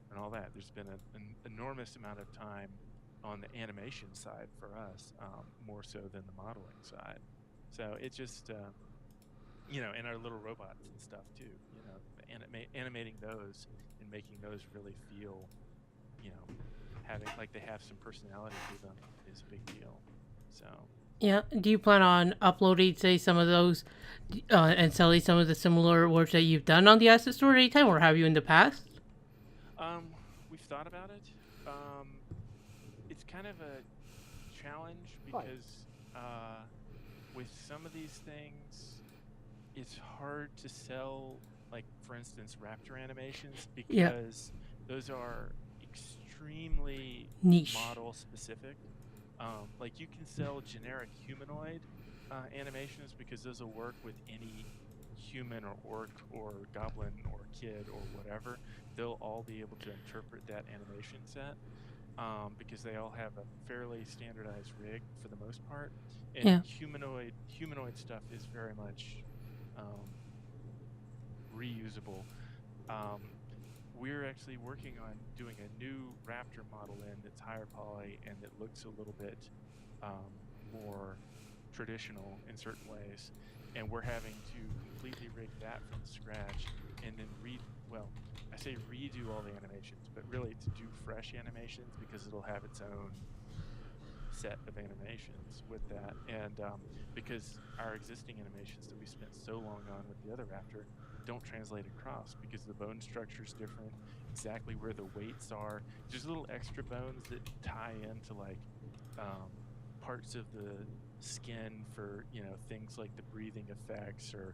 and all that. There's been an enormous amount of time on the animation side for us, more so than the modeling side. So it just, and our little robots and stuff too, animating those and making those really feel, having like they have some personality to them is a big deal. So. Yeah. Do you plan on uploading, say, some of those and selling some of the similar works that you've done on the asset store anytime, or have you in the past? We've thought about it. It's kind of a challenge because with some of these things, it's hard to sell, like, for instance, Raptor animations, because those are extremely Niche. model specific. Like you can sell generic humanoid animations because those will work with any human or orc or goblin or kid or whatever. They'll all be able to interpret that animation set because they all have a fairly standardized rig for the most part. And Yeah. humanoid stuff is very much um, reusable. Um, we're actually working on doing a new Raptor model that's higher poly and that looks a little bit more traditional in certain ways. And we're having to completely rig that from scratch and then I say redo all the animations, but really to do fresh animations because it'll have its own set of animations with that. And because our existing animations that we spent so long on with the other Raptor don't translate across because the bone structure is different, exactly where the weights are. There's little extra bones that tie into like parts of the skin for, things like the breathing effects or,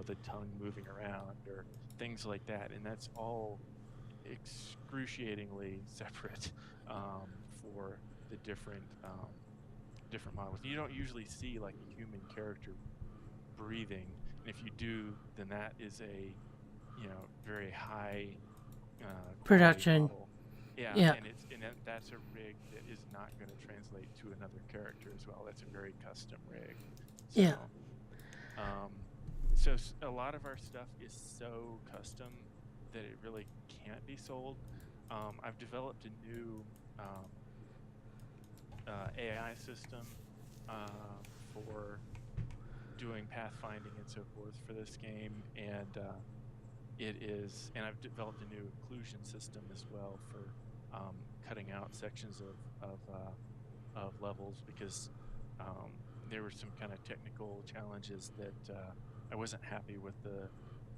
the tongue moving around or things like that. And that's all excruciatingly separate for the different models. You don't usually see like a human character breathing, and if you do, then that is a very high quality Production. model. Yeah, Yeah. and that's a rig that is not going to translate to another character as well. That's a very custom rig. So, Yeah. so a lot of our stuff is so custom that it really can't be sold. I've developed a new AI system for doing pathfinding and so forth for this game, and I've developed a new occlusion system as well for cutting out sections of levels because there were some kind of technical challenges that I wasn't happy with the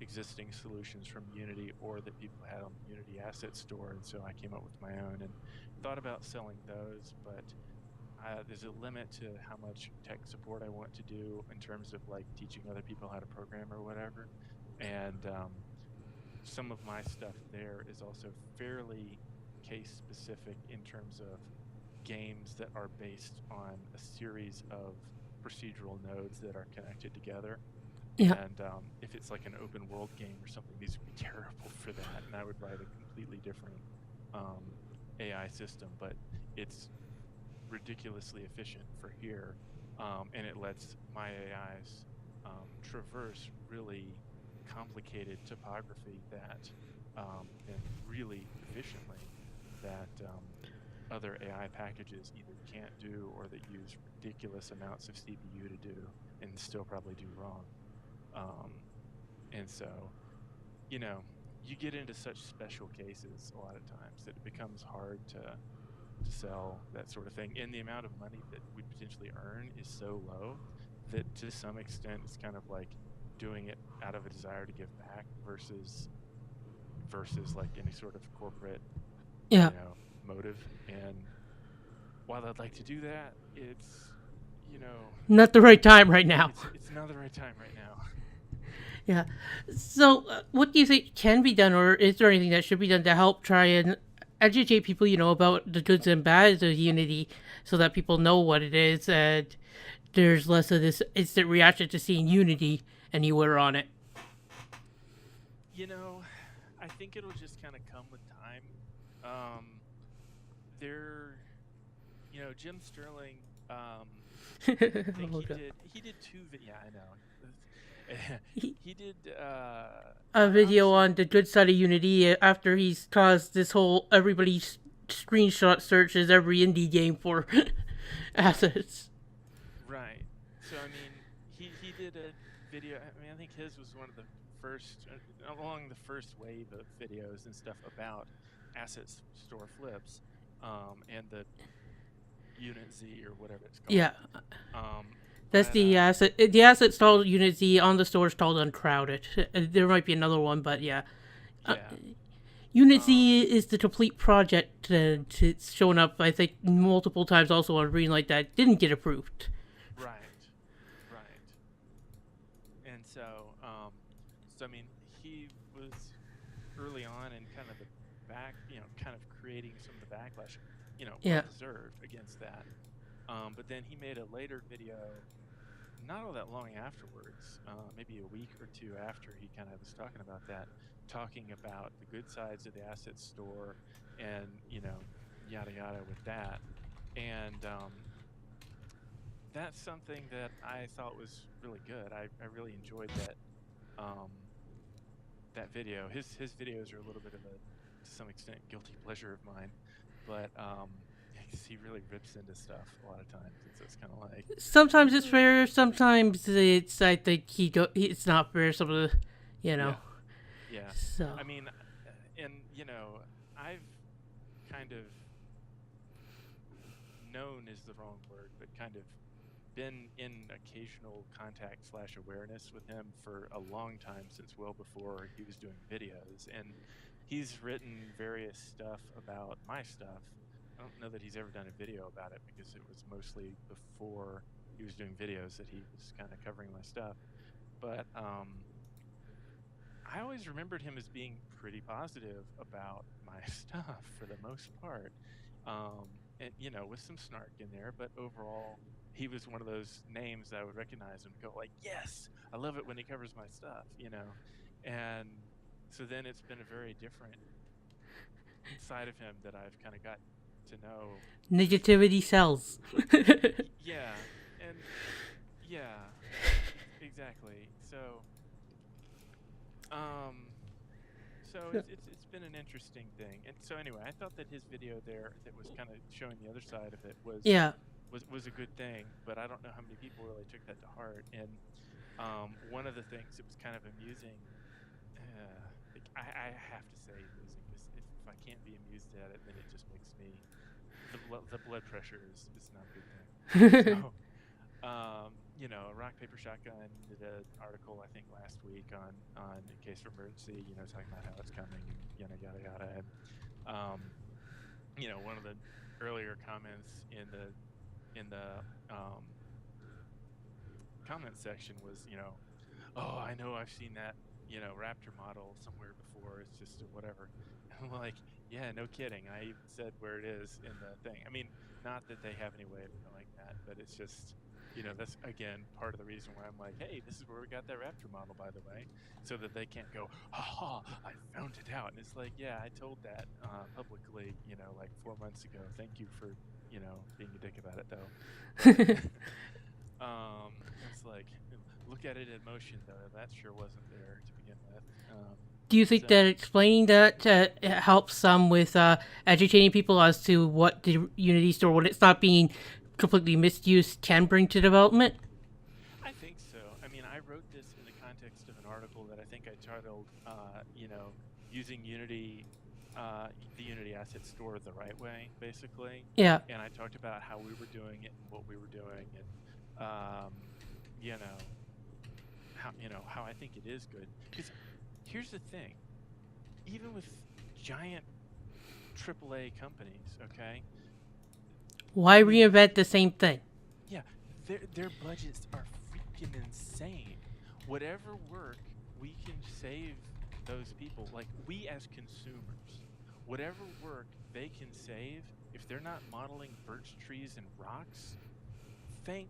existing solutions from Unity or that people had on the Unity asset store, and so I came up with my own and thought about selling those, but there's a limit to how much tech support I want to do in terms of like teaching other people how to program or whatever. And some of my stuff there is also fairly case specific in terms of games that are based on a series of procedural nodes that are connected together. Yeah. And if it's like an open world game or something, these would be terrible for that. And I would write a completely different AI system, but it's ridiculously efficient for here, and it lets my AIs traverse really complicated topography that and really efficiently that other AI packages either can't do or that use ridiculous amounts of CPU to do and still probably do wrong. And so, you get into such special cases a lot of times that it becomes hard to sell that sort of thing, and the amount of money that we potentially earn is so low that to some extent it's kind of like doing it out of a desire to give back versus like any sort of corporate Yeah. motive. And while I'd like to do that, it's Not the right time right now. it's not the right time right now. Yeah. So, what do you think can be done, or is there anything that should be done to help try and educate people, about the goods and bads of Unity, so that people know what it is and there's less of this instant reaction to seeing Unity anywhere on it? I think it'll just kind of come with time. There, Jim Sterling. I think he did two. Yeah, I know. He did A video honestly, on the good side of Unity after he's caused this whole everybody screenshot searches every indie game for assets. right. So I mean, he did a video. I mean, I think his was one of the first along the first wave of videos and stuff about asset store flips, and the Unit Z or whatever it's called. Yeah, that's But the asset. The asset stalled Unity on the store stalled Uncrowded. There might be another one, but yeah. yeah. Unity is the complete project. It's shown up, I think, multiple times also on Greenlight that didn't get approved. Right. Right. And so I mean, he was early on in kind of the back, kind of creating some of the backlash, well Yeah. deserved against that. But then he made a later video, not all that long afterwards, maybe a week or two after he kind of was talking about that, talking about the good sides of the asset store and, yada yada with that. And that's something that I thought was really good. I really enjoyed um, that video. His videos are a little bit of a, to some extent, guilty pleasure of mine, but 'cause he really rips into stuff a lot of times, and so it's kind of like, Sometimes it's "Eh." fair. Sometimes it's I think it's not fair. Some of the, you know. Yeah, yeah. So I mean, and I've kind of known is the wrong word, but kind of been in occasional contact slash awareness with him for a long time, since well before he was doing videos. And he's written various stuff about my stuff. I don't know that he's ever done a video about it, because it was mostly before he was doing videos that he was kind of covering my stuff. But I always remembered him as being pretty positive about my stuff for the most part. And with some snark in there, but overall, he was one of those names that I would recognize and go like, "Yes, I love it when he covers my stuff." And so then it's been a very different side of him that I've kind of got to know. Just negativity sells. yeah, and yeah, exactly. Um, So it's been an interesting thing. And so anyway, I thought that his video there that was kind of showing the other side of it was Yeah. was a good thing, but I don't know how many people really took that to heart. And one of the things that was kind of amusing, like, I have to say amusing, because if I can't be amused at it, then it just makes me, the blood pressure is not a good thing. So rock paper shotgun did an article, I think, last week on In Case of Emergency, talking about how it's coming and yada yada yada. And one of the earlier comments in the comment section was, "Oh, I know, I've seen that, Raptor model somewhere before. It's just a whatever." And I'm like, "Yeah, no kidding. I even said where it is in the thing." I mean, not that they have any way of knowing that, but it's just, that's again part of the reason why I'm like, "Hey, this is where we got that Raptor model, by the way," so that they can't go, "Ha, I found it out." And it's like, yeah, I told that publicly, like 4 months ago. Thank you for, being a dick about it, though. But it's like, look at it in motion, though. That sure wasn't there to begin with. Do you think So that explaining that helps some with educating people as to what the Unity store, when it's not being completely misused, can bring to development? I think so. I mean, I wrote this in the context of an article that I think I titled, using Unity, the Unity asset store the right way, basically. Yeah. And I talked about how we were doing it and what we were doing, and um, you know, how I think it is good. Because here's the thing: even with giant AAA companies, okay, Why I mean, reinvent the same thing? yeah, their budgets are freaking insane. Whatever work we can save those people, like we as consumers, whatever work they can save, if they're not modeling birch trees and rocks, thank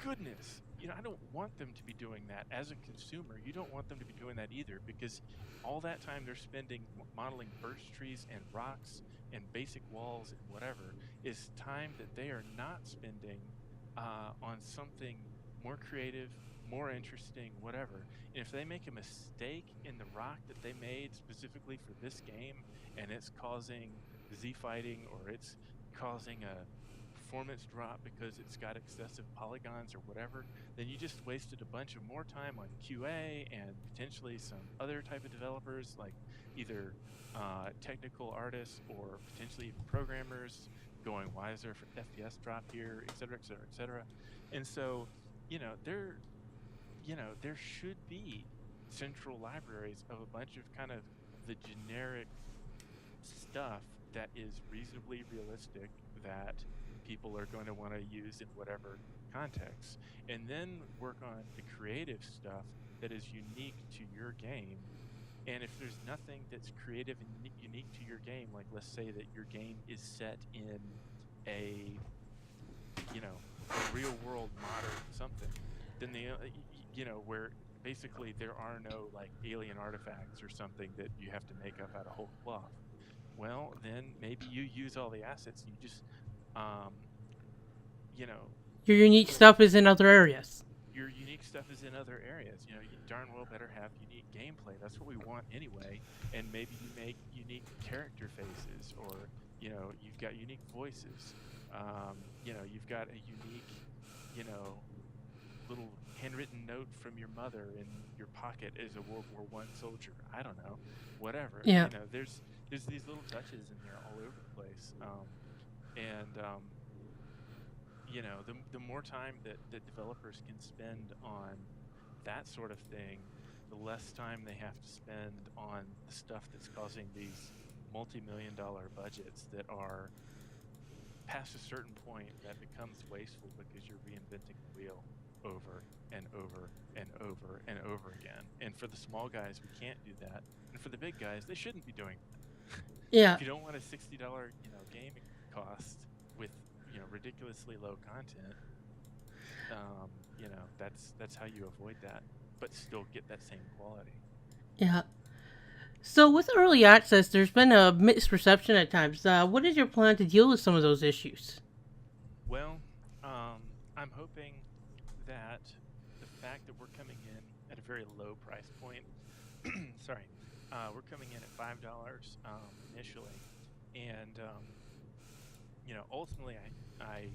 goodness. I don't want them to be doing that. As a consumer, you don't want them to be doing that either, because all that time they're spending modeling birch trees and rocks and basic walls and whatever is time that they are not spending on something more creative, more interesting, whatever. And if they make a mistake in the rock that they made specifically for this game, and it's causing Z fighting, or it's causing a performance drop because it's got excessive polygons or whatever, then you just wasted a bunch of more time on QA and potentially some other type of developers, like either technical artists or potentially even programmers, going, "Why is there FPS drop here?" et cetera, et cetera, et cetera. And so, there should be central libraries of a bunch of kind of the generic stuff that is reasonably realistic, that people are going to want to use in whatever context, and then work on the creative stuff that is unique to your game, And if there's nothing that's creative and unique to your game, like let's say that your game is set in a, a real world modern something, then where basically there are no like alien artifacts or something that you have to make up out of whole cloth. Well, then maybe you use all the assets and you just, um, you know, Your unique put stuff is in other areas. your unique stuff is in other areas. You darn well better have unique gameplay. That's what we want anyway. And maybe you make unique character faces, or you've got unique voices. You've got a unique, you know, little handwritten note from your mother in your pocket as a World War I soldier. I don't know, whatever. Yeah. There's these little touches in there all over the place. And the more time that developers can spend on that sort of thing, the less time they have to spend on the stuff that's causing these multi-million-dollar budgets that are past a certain point that becomes wasteful because you're reinventing the wheel over and over and over and over again. And for the small guys, we can't do that. And for the big guys, they shouldn't be doing that. Yeah. If you don't want a $60, game cost with, ridiculously low content, that's how you avoid that, but still get that same quality. Yeah. So with early access, there's been a mixed reception at times. What is your plan to deal with some of those issues? Well, I'm hoping that the fact that we're coming in at a very low price point, sorry, we're coming in at $5 initially, and ultimately I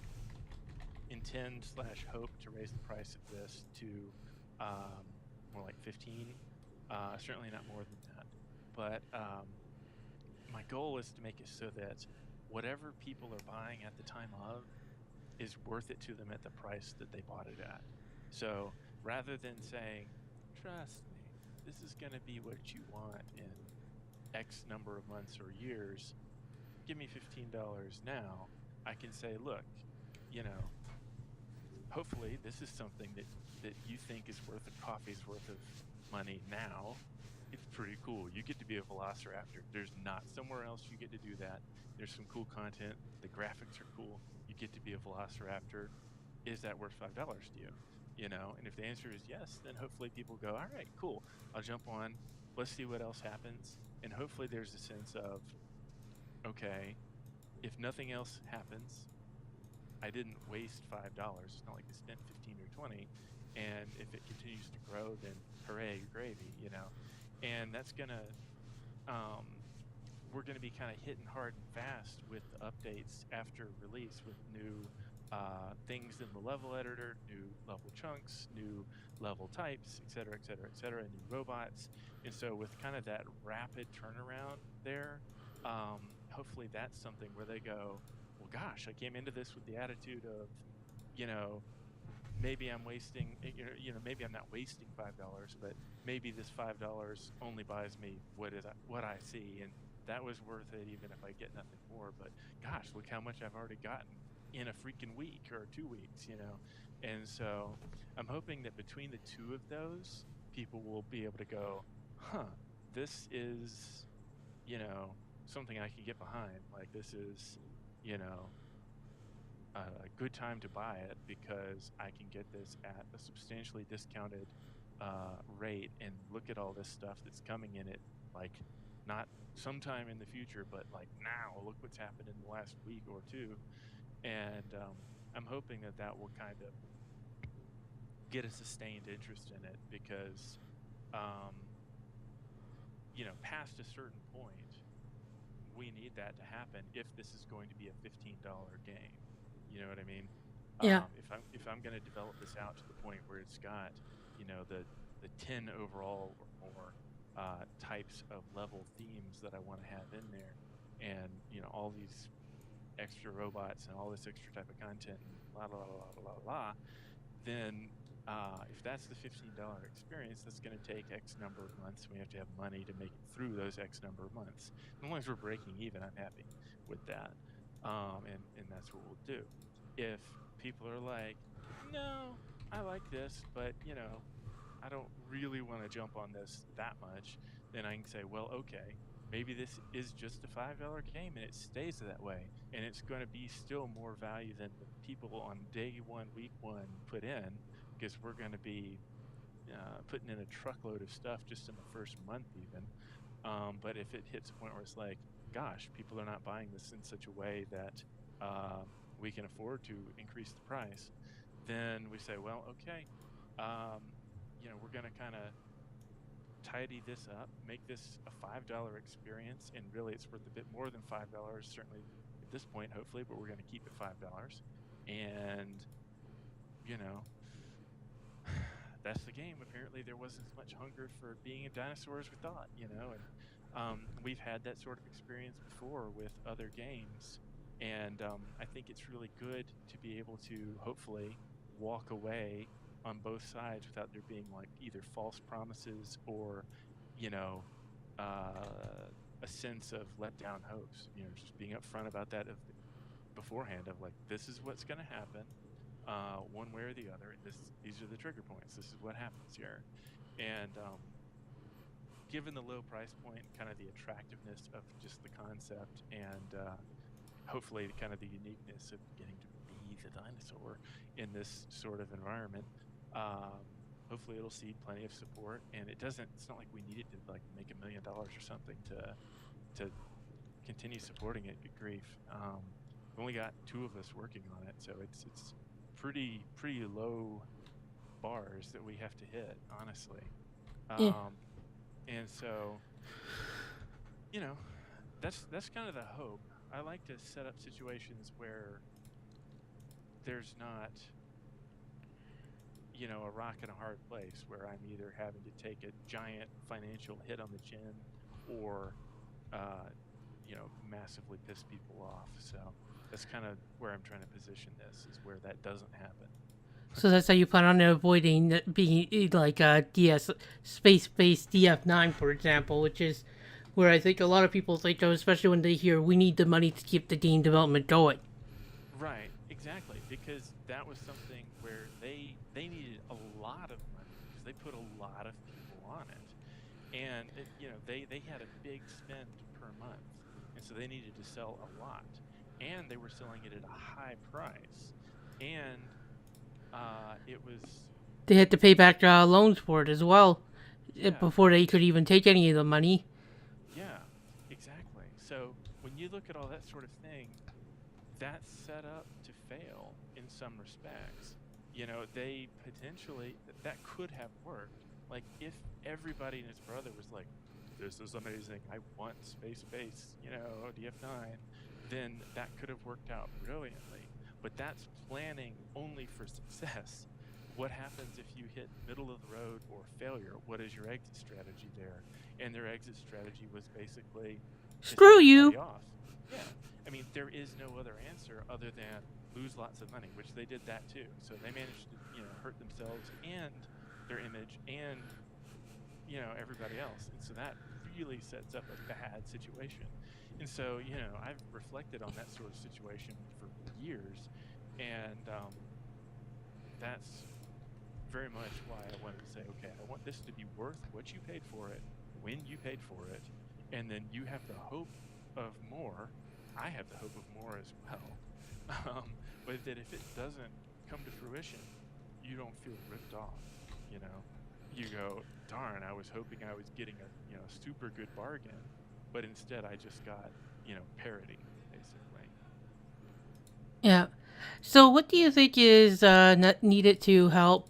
intend/hope to raise the price of this to more like 15. Certainly not more than that, but my goal is to make it so that whatever people are buying at the time of is worth it to them at the price that they bought it at. So rather than saying, trust me, this is going to be what you want in X number of months or years, give me $15 now, I can say, look, hopefully this is something that you think is worth a coffee's worth of money now. It's pretty cool. You get to be a velociraptor. There's not somewhere else you get to do that. There's some cool content. The graphics are cool. You get to be a velociraptor. Is that worth $5 to you? And if the answer is yes, then hopefully people go, all right, cool. I'll jump on. Let's see what else happens. And hopefully there's a sense of, okay, if nothing else happens, I didn't waste $5. It's not like I spent 15 or 20. And if it continues to grow, then hooray, gravy, And that's gonna, we're gonna be kind of hitting hard and fast with the updates after release, with new things in the level editor, new level chunks, new level types, et cetera, et cetera, et cetera, new robots. And so with kind of that rapid turnaround there, hopefully that's something where they go, well, gosh, I came into this with the attitude of, maybe I'm wasting, maybe I'm not wasting $5, but maybe this $5 only buys me what I see, and that was worth it even if I get nothing more. But gosh, look how much I've already gotten in a freaking week or 2 weeks, And so I'm hoping that between the two of those, people will be able to go, huh, this is, something I can get behind. Like, this is, a good time to buy it because I can get this at a substantially discounted rate, and look at all this stuff that's coming in it, like not sometime in the future, but like now. Look what's happened in the last week or two, and I'm hoping that will kind of get a sustained interest in it because, past a certain point, we need that to happen if this is going to be a $15 game. You know what I mean? Yeah. If I'm going to develop this out to the point where it's got, the 10 overall or more types of level themes that I want to have in there, and all these extra robots and all this extra type of content, and la la la la la la, then if that's the $15 experience, that's going to take X number of months. We have to have money to make it through those X number of months. As long as we're breaking even, I'm happy with that. And that's what we'll do. If people are like, no, I like this, but I don't really want to jump on this that much, then I can say, well, okay, maybe this is just a $5 game and it stays that way, and it's going to be still more value than the people on day one, week one put in, because we're going to be putting in a truckload of stuff just in the first month, even. But if it hits a point where it's like, gosh, people are not buying this in such a way that we can afford to increase the price, then we say, well, okay, we're going to kind of tidy this up, make this a $5 experience, and really it's worth a bit more than $5, certainly at this point, hopefully, but we're going to keep it $5. And, you know, that's the game. Apparently there wasn't as much hunger for being a dinosaur as we thought, and we've had that sort of experience before with other games. And I think it's really good to be able to hopefully walk away on both sides without there being like either false promises or, you know, a sense of let down hopes. Just being upfront about that beforehand of like, this is what's going to happen, one way or the other. These are the trigger points. This is what happens here. And given the low price point, kind of the attractiveness of just the concept, and hopefully kind of the uniqueness of getting to be the dinosaur in this sort of environment, hopefully it'll see plenty of support. And it's not like we needed to like make $1 million or something to continue supporting it. Good grief. We only got 2 of us working on it, so it's pretty low bars that we have to hit, honestly. Yeah. And so, that's kind of the hope. I like to set up situations where there's not, a rock and a hard place where I'm either having to take a giant financial hit on the chin or, massively piss people off. So that's kind of where I'm trying to position this, is where that doesn't happen. So that's how you plan on avoiding being like space-based DF9, for example, which is where I think a lot of people think of, especially when they hear we need the money to keep the game development going. Right, exactly, because that was something where they needed a lot of money because they put a lot of people on it, and they had a big spend per month, and so they needed to sell a lot, and they were selling it at a high price, and it was. They had to pay back loans for it as well Yeah. before they could even take any of the money. Yeah, exactly. So when you look at all that sort of thing, that's set up to fail in some respects. They potentially, that could have worked. Like, if everybody and his brother was like, this is amazing, I want space base, DF9, then that could have worked out brilliantly. But that's planning only for success. What happens if you hit middle of the road or failure? What is your exit strategy there? And their exit strategy was basically Screw you. off. Yeah, I mean, there is no other answer other than lose lots of money, which they did that too. So they managed to hurt themselves and their image and everybody else, and so that really sets up a bad situation. And so I've reflected on that sort of situation for years, and that's very much why I wanted to say, okay, I want this to be worth what you paid for it, when you paid for it, and then you have the hope of more. I have the hope of more as well. But that if it doesn't come to fruition, you don't feel ripped off. You go, darn, I was hoping I was getting a super good bargain, but instead I just got parity, basically. Yeah. So what do you think is needed to help,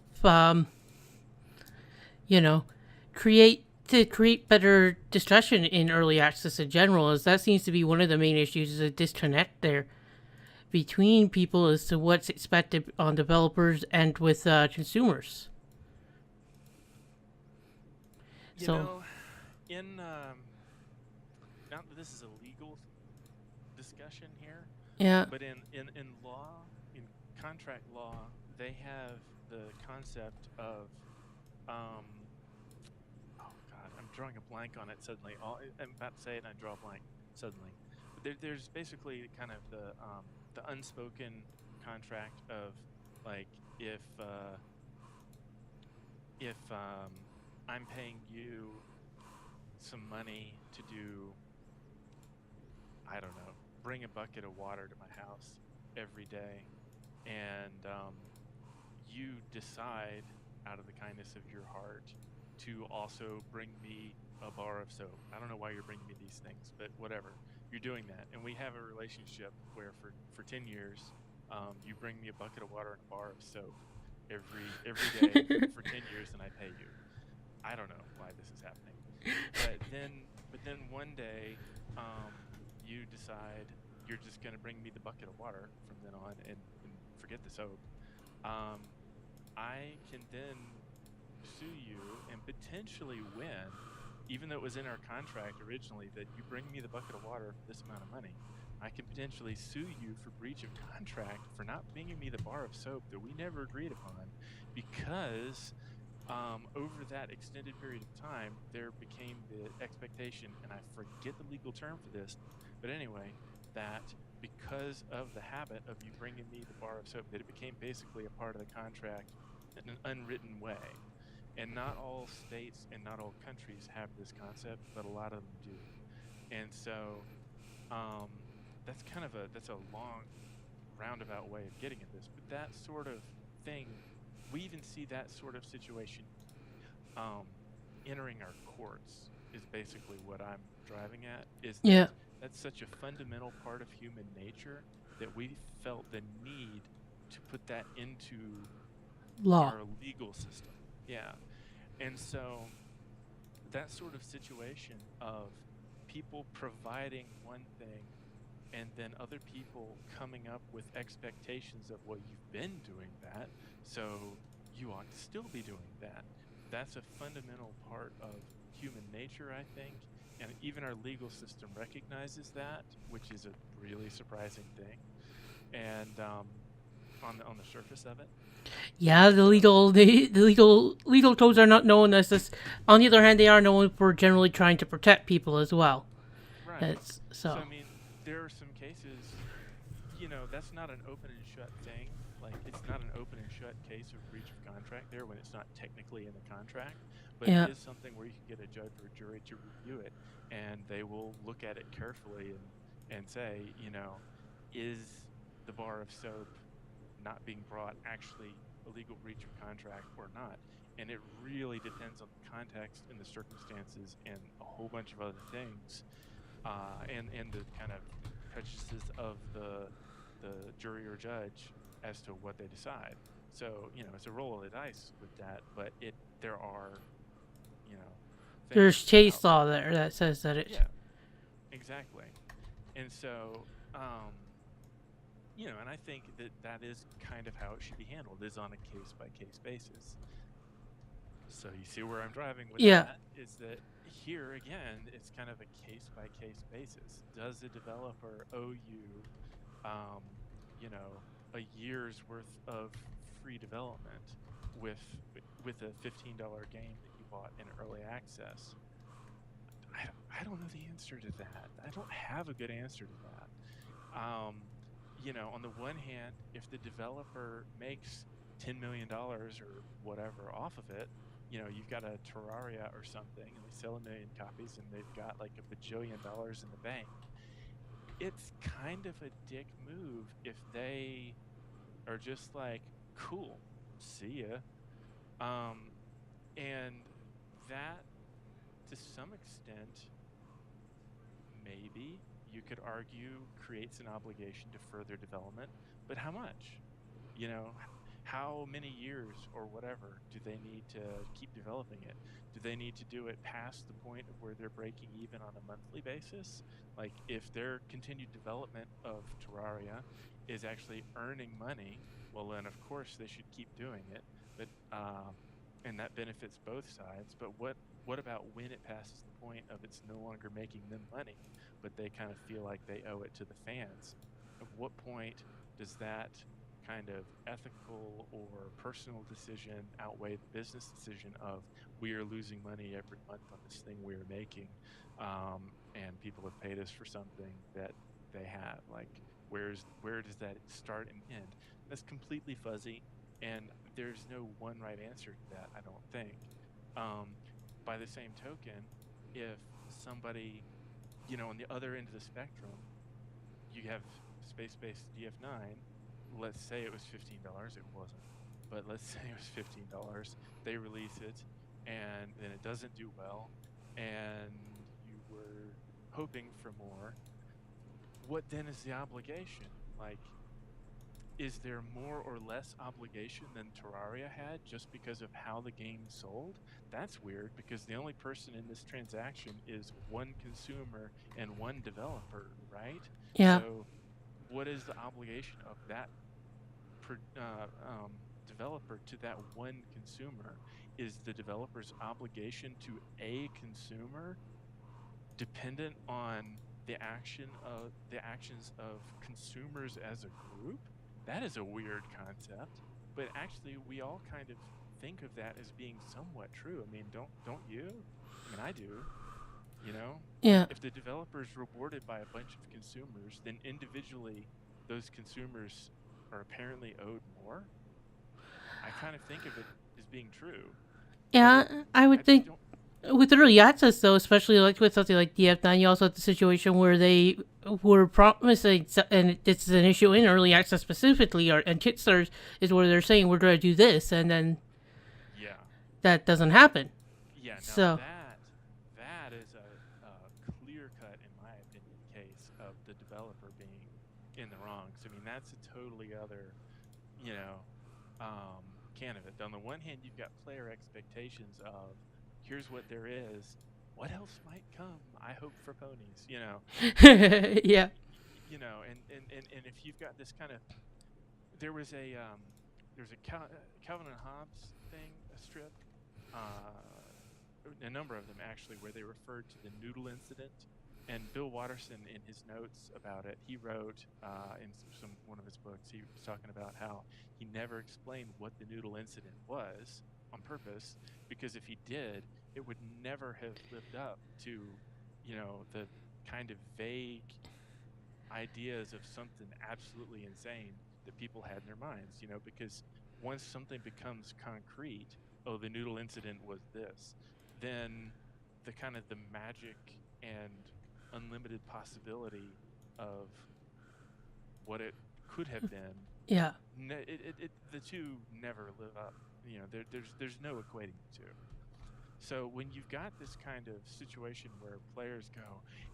create better discussion in early access in general? As that seems to be one of the main issues, is a disconnect there between people as to what's expected on developers and with consumers. In not that this is a legal discussion here, Yeah. but in law, in contract law, they have the concept of oh god, I'm drawing a blank on it suddenly. I'm about to say it and I draw a blank suddenly. But there's basically kind of the unspoken contract of, like, if I'm paying you some money to do, I don't know, bring a bucket of water to my house every day, and you decide out of the kindness of your heart to also bring me a bar of soap. I don't know why you're bringing me these things, but whatever. You're doing that. And we have a relationship where for 10 years, you bring me a bucket of water and a bar of soap every day for 10 years and I pay you. I don't know why this is happening. But then one day, you decide you're just going to bring me the bucket of water from then on and forget the soap. Um, I can then sue you and potentially win, even though it was in our contract originally that you bring me the bucket of water for this amount of money. I can potentially sue you for breach of contract for not bringing me the bar of soap that we never agreed upon, because over that extended period of time, there became the expectation, and I forget the legal term for this, but anyway, that because of the habit of you bringing me the bar of soap, that it became basically a part of the contract in an unwritten way. And not all states and not all countries have this concept, but a lot of them do. And so um, that's a long roundabout way of getting at this. But that sort of thing, we even see that sort of situation um, entering our courts is basically what I'm driving at. Is that Yeah. that's such a fundamental part of human nature that we felt the need to put that into Law. our legal system. Yeah. And so that sort of situation of people providing one thing and then other people coming up with expectations of, well, you've been doing that, so you ought to still be doing that. That's a fundamental part of human nature, I think. And even our legal system recognizes that, which is a really surprising thing. And on the surface of it. Yeah, And the so, legal codes are not known as this. On the other hand, they are known for generally trying to protect people as well. right. It's So, I so. mean, there are some cases, that's not an open and shut thing. Like, it's not an open and shut case of breach of contract there when it's not technically in the contract, but it Yeah. is something where you can get a judge or a jury to review it, and they will look at it carefully and say, is the bar of soap not being brought actually a legal breach of contract or not? And it really depends on the context and the circumstances and a whole bunch of other things, and the kind of prejudices of the jury or judge as to what they decide. So it's a roll of the dice with that, but there are you know There's things chase about law there that says that it. yeah, exactly. And so and I think that is kind of how it should be handled, is on a case by case basis. So you see where I'm driving with Yeah. that, is that here again, it's kind of a case by case basis. Does the developer owe you, um, you know, a year's worth of free development with with a $15 game that you bought in early access? I don't know the answer to that. I don't have a good answer to that. On the one hand, if the developer makes $10 million or whatever off of it, you've got a Terraria or something, and they sell 1 million copies, and they've got like a bajillion dollars in the bank. It's kind of a dick move if they are just like, cool, see ya. Um, and that, to some extent, maybe you could argue creates an obligation to further development, but how much? You know, how many years or whatever do they need to keep developing it? Do they need to do it past the point of where they're breaking even on a monthly basis? Like, if their continued development of Terraria is actually earning money, well, then of course they should keep doing it. But and that benefits both sides. But what about when it passes the point of it's no longer making them money, but they kind of feel like they owe it to the fans? At what point does that kind of ethical or personal decision outweigh the business decision of, we are losing money every month on this thing we are making, and people have paid us for something that they have? Like, where does that start and end? That's completely fuzzy, and there's no one right answer to that, I don't think. um, by the same token, if somebody, you know, on the other end of the spectrum, you have space-based DF9. Let's say it was $15. It wasn't, but let's say it was $15. They release it, and then it doesn't do well, and you were hoping for more. What then is the obligation? Like, is there more or less obligation than Terraria had just because of how the game sold? That's weird because the only person in this transaction is one consumer and one developer, right? Yeah. So, what is the obligation of that developer to that one consumer? Is the developer's obligation to a consumer dependent on the actions of consumers as a group? That is a weird concept, but actually we all kind of think of that as being somewhat true. I mean, don't you? I mean, I do. You know, Yeah. if the developer is rewarded by a bunch of consumers, then individually those consumers are apparently owed more. I kind of think of it as being true, but Yeah, I I would just think don't. with early access though, especially like with something like DF9, you also have the situation where they were promising, and this is an issue in early access specifically, or and Kickstarters is where they're saying we're going to do this, and then Yeah, that doesn't happen. yeah. Now So that is a clear cut, in my opinion, case of the developer being in the wrong. So I mean, that's a totally other, you know, can of it. On the one hand, you've got player expectations of here's what there is. What else might come? I hope for ponies, you know. And yeah, you know, and if you've got this kind of there was a there's a Calvin and Hobbes thing, a strip, a number of them actually, where they referred to the noodle incident. And Bill Watterson, in his notes about it, he wrote in one of his books, he was talking about how he never explained what the noodle incident was on purpose, because if he did, it would never have lived up to, you know, the kind of vague ideas of something absolutely insane that people had in their minds, you know, because once something becomes concrete, oh, the noodle incident was this, then the kind of the magic and unlimited possibility of what it could have been, yeah, the two never live up. You know, there's no equating the two. So when you've got this kind of situation where players go,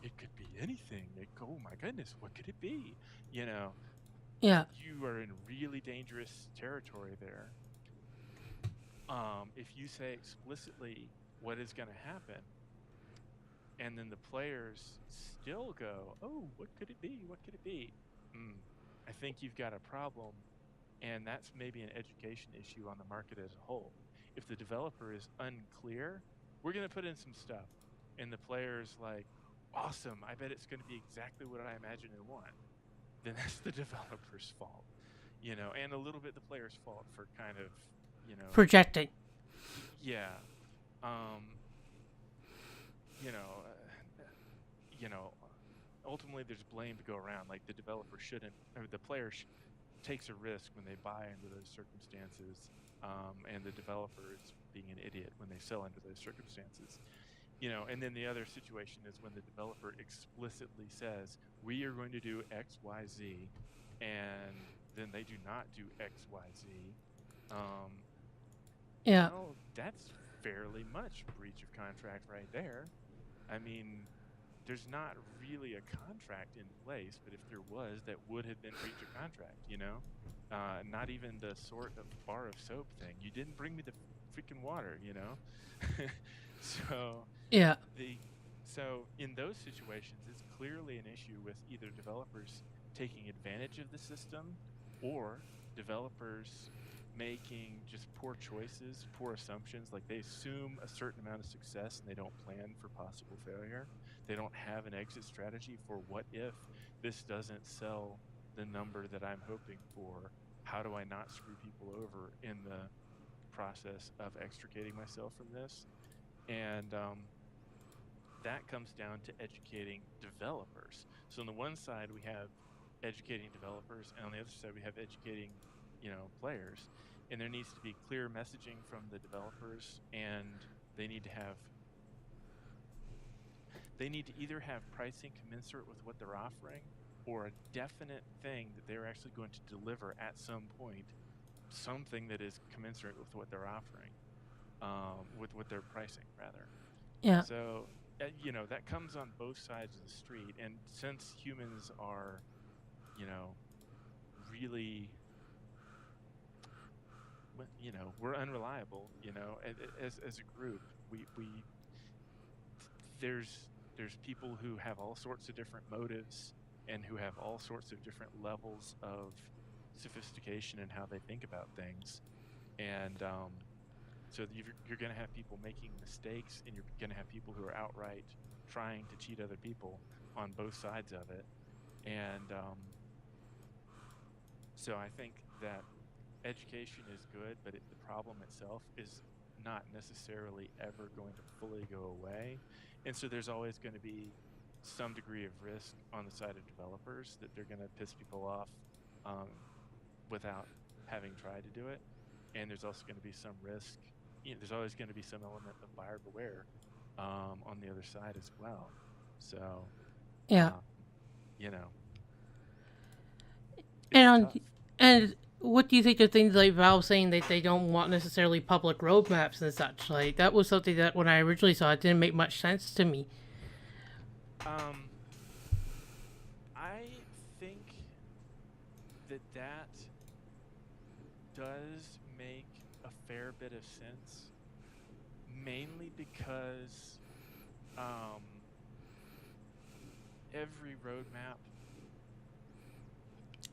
it could be anything. They go, oh my goodness, what could it be? You know, yeah, you are in really dangerous territory there. If you say explicitly what is going to happen, and then the players still go, oh, what could it be? What could it be? Mm, I think you've got a problem, and that's maybe an education issue on the market as a whole. If the developer is unclear, we're going to put in some stuff, and the player's like, awesome, I bet it's going to be exactly what I imagine and want. Then that's the developer's fault, you know, and a little bit the player's fault for kind of, you know, projecting. yeah, um, you know, you know, ultimately there's blame to go around. Like the developer shouldn't, or the player takes a risk when they buy into those circumstances, and the developer is being an idiot when they sell into those circumstances. You know, and then the other situation is when the developer explicitly says, we are going to do X, Y, Z, and then they do not do X, Y, Z. Um, Yeah, well, that's fairly much breach of contract right there. I mean, there's not really a contract in place, but if there was, that would have been breach of contract, you know? Not even the sort of bar of soap thing. You didn't bring me the freaking water, you know? so yeah, the so in those situations, it's clearly an issue with either developers taking advantage of the system or developers making just poor choices, poor assumptions. Like they assume a certain amount of success and they don't plan for possible failure. They don't have an exit strategy for what if this doesn't sell the number that I'm hoping for. How do I not screw people over in the process of extricating myself from this? And that comes down to educating developers. So on the one side we have educating developers, and on the other side we have educating, you know, players. And there needs to be clear messaging from the developers, and they need to have they need to either have pricing commensurate with what they're offering, or a definite thing that they're actually going to deliver at some point, something that is commensurate with what they're offering, with what they're pricing rather. Yeah. So, that comes on both sides of the street. And since humans are, really, we're unreliable, as a group, we there's people who have all sorts of different motives and who have all sorts of different levels of sophistication in how they think about things. And so you're going to have people making mistakes, and you're going to have people who are outright trying to cheat other people on both sides of it. And so I think that education is good, but the problem itself is not necessarily ever going to fully go away. And so there's always going to be some degree of risk on the side of developers that they're going to piss people off without having tried to do it. And there's also going to be some risk. There's always going to be some element of buyer beware on the other side as well. So, Yeah. you know, And it's tough. and what do you think of things like Valve saying that they don't want necessarily public roadmaps and such? Like that was something that when I originally saw it didn't make much sense to me. I think that does make a fair bit of sense, mainly because every roadmap,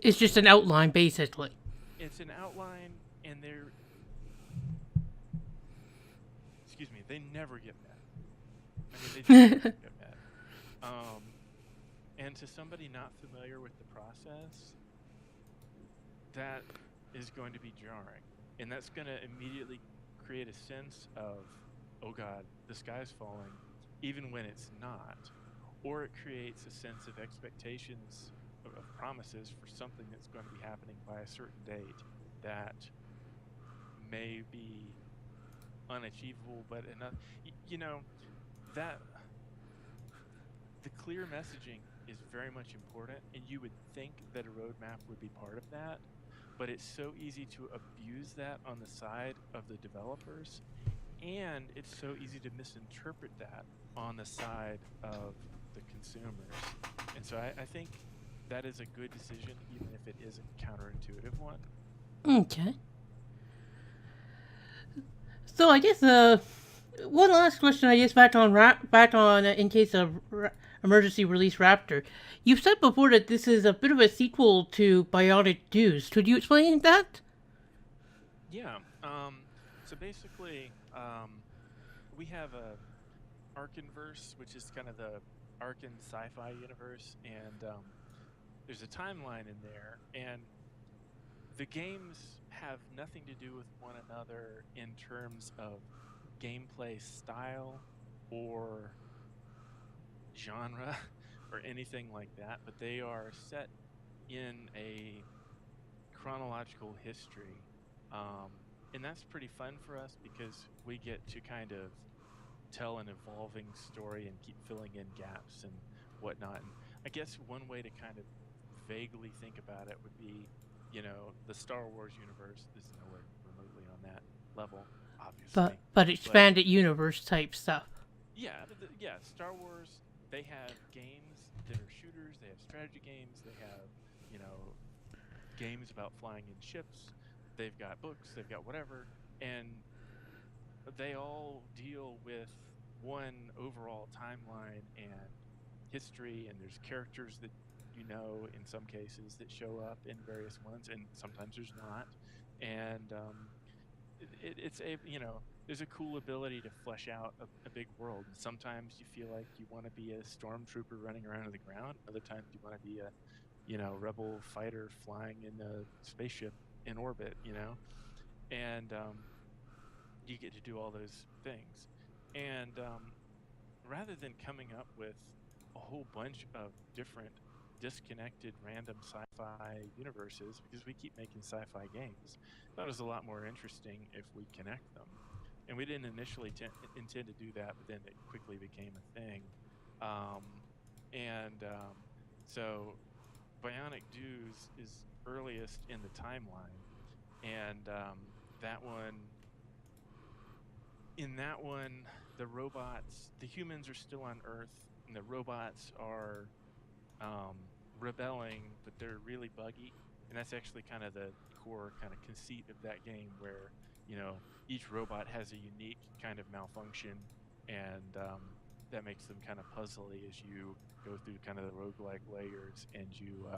It's just an outline, basically. it's an outline, and they never get met. I mean, they just never get met. And to somebody not familiar with the process, that is going to be jarring. And that's going to immediately create a sense of, oh God, the sky's falling, even when it's not. Or it creates a sense of expectations, of promises for something that's going to be happening by a certain date that may be unachievable, but enough, that the clear messaging is very much important, and you would think that a roadmap would be part of that, but it's so easy to abuse that on the side of the developers, and it's so easy to misinterpret that on the side of the consumers. And so I think that is a good decision, even if it is a counterintuitive one. Okay. So I guess one last question. I guess back on in case of emergency release Raptor. You've said before that this is a bit of a sequel to Bionic Deuce. Could you explain that? Yeah. So basically, we have a Arcenverse, which is kind of the Arcen sci-fi universe, and there's a timeline in there, and the games have nothing to do with one another in terms of gameplay style or genre or anything like that, but they are set in a chronological history. And that's pretty fun for us because we get to kind of tell an evolving story and keep filling in gaps and whatnot. And I guess one way to kind of vaguely think about it would be, the Star Wars universe is nowhere remotely on that level, obviously. But expanded universe type stuff. Yeah, Star Wars, they have games that are shooters, they have strategy games, they have, games about flying in ships, they've got books, they've got whatever, and they all deal with one overall timeline and history, and there's characters that in some cases that show up in various ones, and sometimes there's not. And it's there's a cool ability to flesh out a big world. And sometimes you feel like you want to be a stormtrooper running around on the ground. Other times you want to be a rebel fighter flying in a spaceship in orbit. And you get to do all those things. And rather than coming up with a whole bunch of different disconnected random sci-fi universes, because we keep making sci-fi games, I thought it was a lot more interesting if we connect them. And we didn't initially intend to do that, but then it quickly became a thing. Um, and so Bionic Dues is earliest in the timeline, and that one, in that one, the humans are still on Earth, and the robots are rebelling, but they're really buggy. And that's actually kind of the core kind of conceit of that game, where you know each robot has a unique kind of malfunction, and that makes them kind of puzzly as you go through kind of the roguelike layers, and you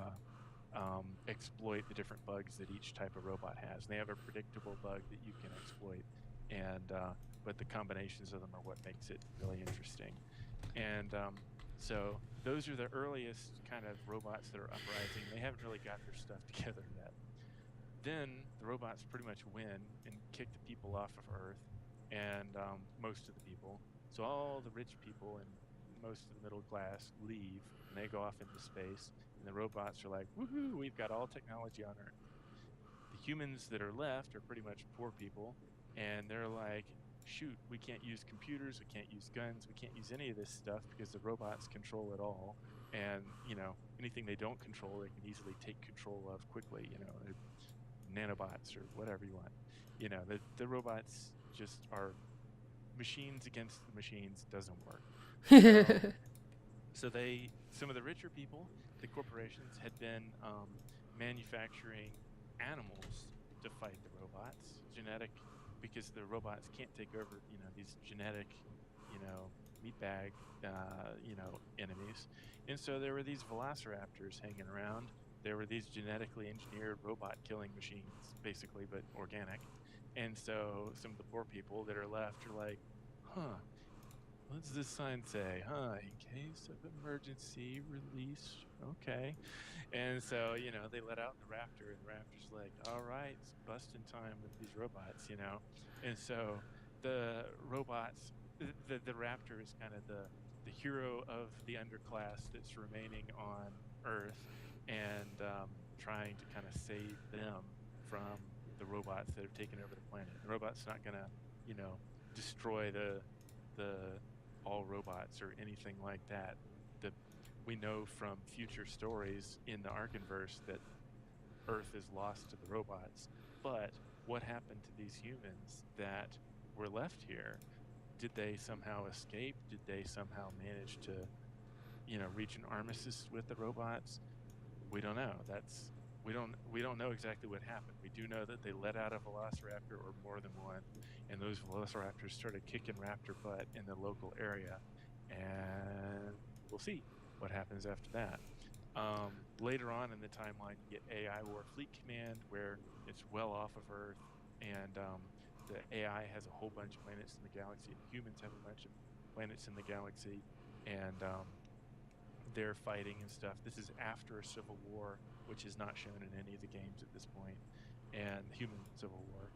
exploit the different bugs that each type of robot has. And they have a predictable bug that you can exploit, and but the combinations of them are what makes it really interesting. And so those are the earliest kind of robots that are uprising. They haven't really got their stuff together yet. Then the robots pretty much win and kick the people off of Earth, and most of the people. So all the rich people and most of the middle class leave, and they go off into space. And the robots are like, "Woohoo! We've got all technology on Earth." The humans that are left are pretty much poor people, and they're like, shoot, we can't use computers, we can't use guns, we can't use any of this stuff because the robots control it all. And anything they don't control, they can easily take control of quickly. Nanobots or whatever you want. The robots just are machines against the machines. Doesn't work. So some of the richer people, the corporations, had been manufacturing animals to fight the robots, because the robots can't take over, these genetic, meatbag, enemies. And so there were these velociraptors hanging around. There were these genetically engineered robot killing machines, basically, but organic. And so some of the poor people that are left are like, huh, what does this sign say? In case of emergency, release. Okay. And so, they let out the raptor, and the raptor's like, all right, it's busting time with these robots. And so the robots, the raptor is kind of the hero of the underclass that's remaining on Earth, and trying to kind of save them from the robots that have taken over the planet. The robot's not going to, destroy the all robots or anything like that. We know from future stories in the Archenverse that Earth is lost to the robots. But what happened to these humans that were left here? Did they somehow escape? Did they somehow manage to, reach an armistice with the robots? We don't know. We don't know exactly what happened. We do know that they let out a velociraptor, or more than one, and those velociraptors started kicking raptor butt in the local area, and we'll see what happens after that. Later on in the timeline, you get AI War Fleet Command, where it's well off of Earth, and the AI has a whole bunch of planets in the galaxy, and humans have a bunch of planets in the galaxy, and they're fighting and stuff. This is after a civil war, which is not shown in any of the games at this point, and human civil war.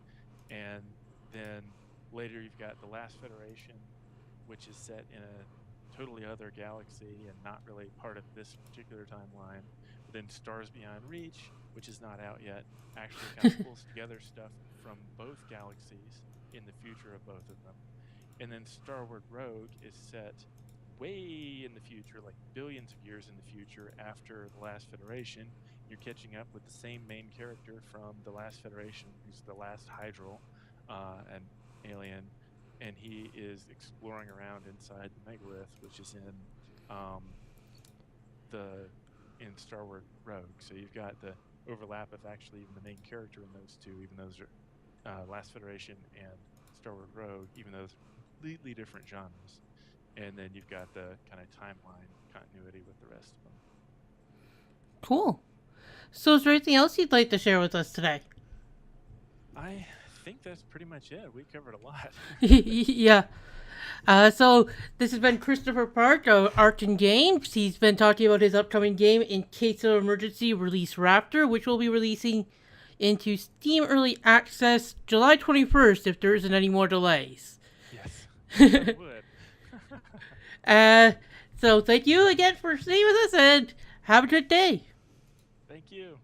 And then later you've got the Last Federation, which is set in a totally other galaxy and not really part of this particular timeline. But then Stars Beyond Reach, which is not out yet, actually kind of pulls together stuff from both galaxies in the future of both of them. And then Starward Rogue is set way in the future, like billions of years in the future, after the Last Federation. You're catching up with the same main character from the Last Federation, who's the last Hydral, an alien, and he is exploring around inside the megalith, which is in Starward Rogue. So you've got the overlap of actually even the main character in those two, even those are Last Federation and Starward Rogue, even though those are completely different genres. And then you've got the kind of timeline continuity with the rest of them. Cool. So is there anything else you'd like to share with us today? I think that's pretty much it. We covered a lot. Yeah. So this has been Christopher Park of Arcen Games. He's been talking about his upcoming game, In Case of Emergency, Release Raptor, which will be releasing into Steam Early Access July 21st if there isn't any more delays. Yes, I would. So thank you again for staying with us, and have a good day. Thank you.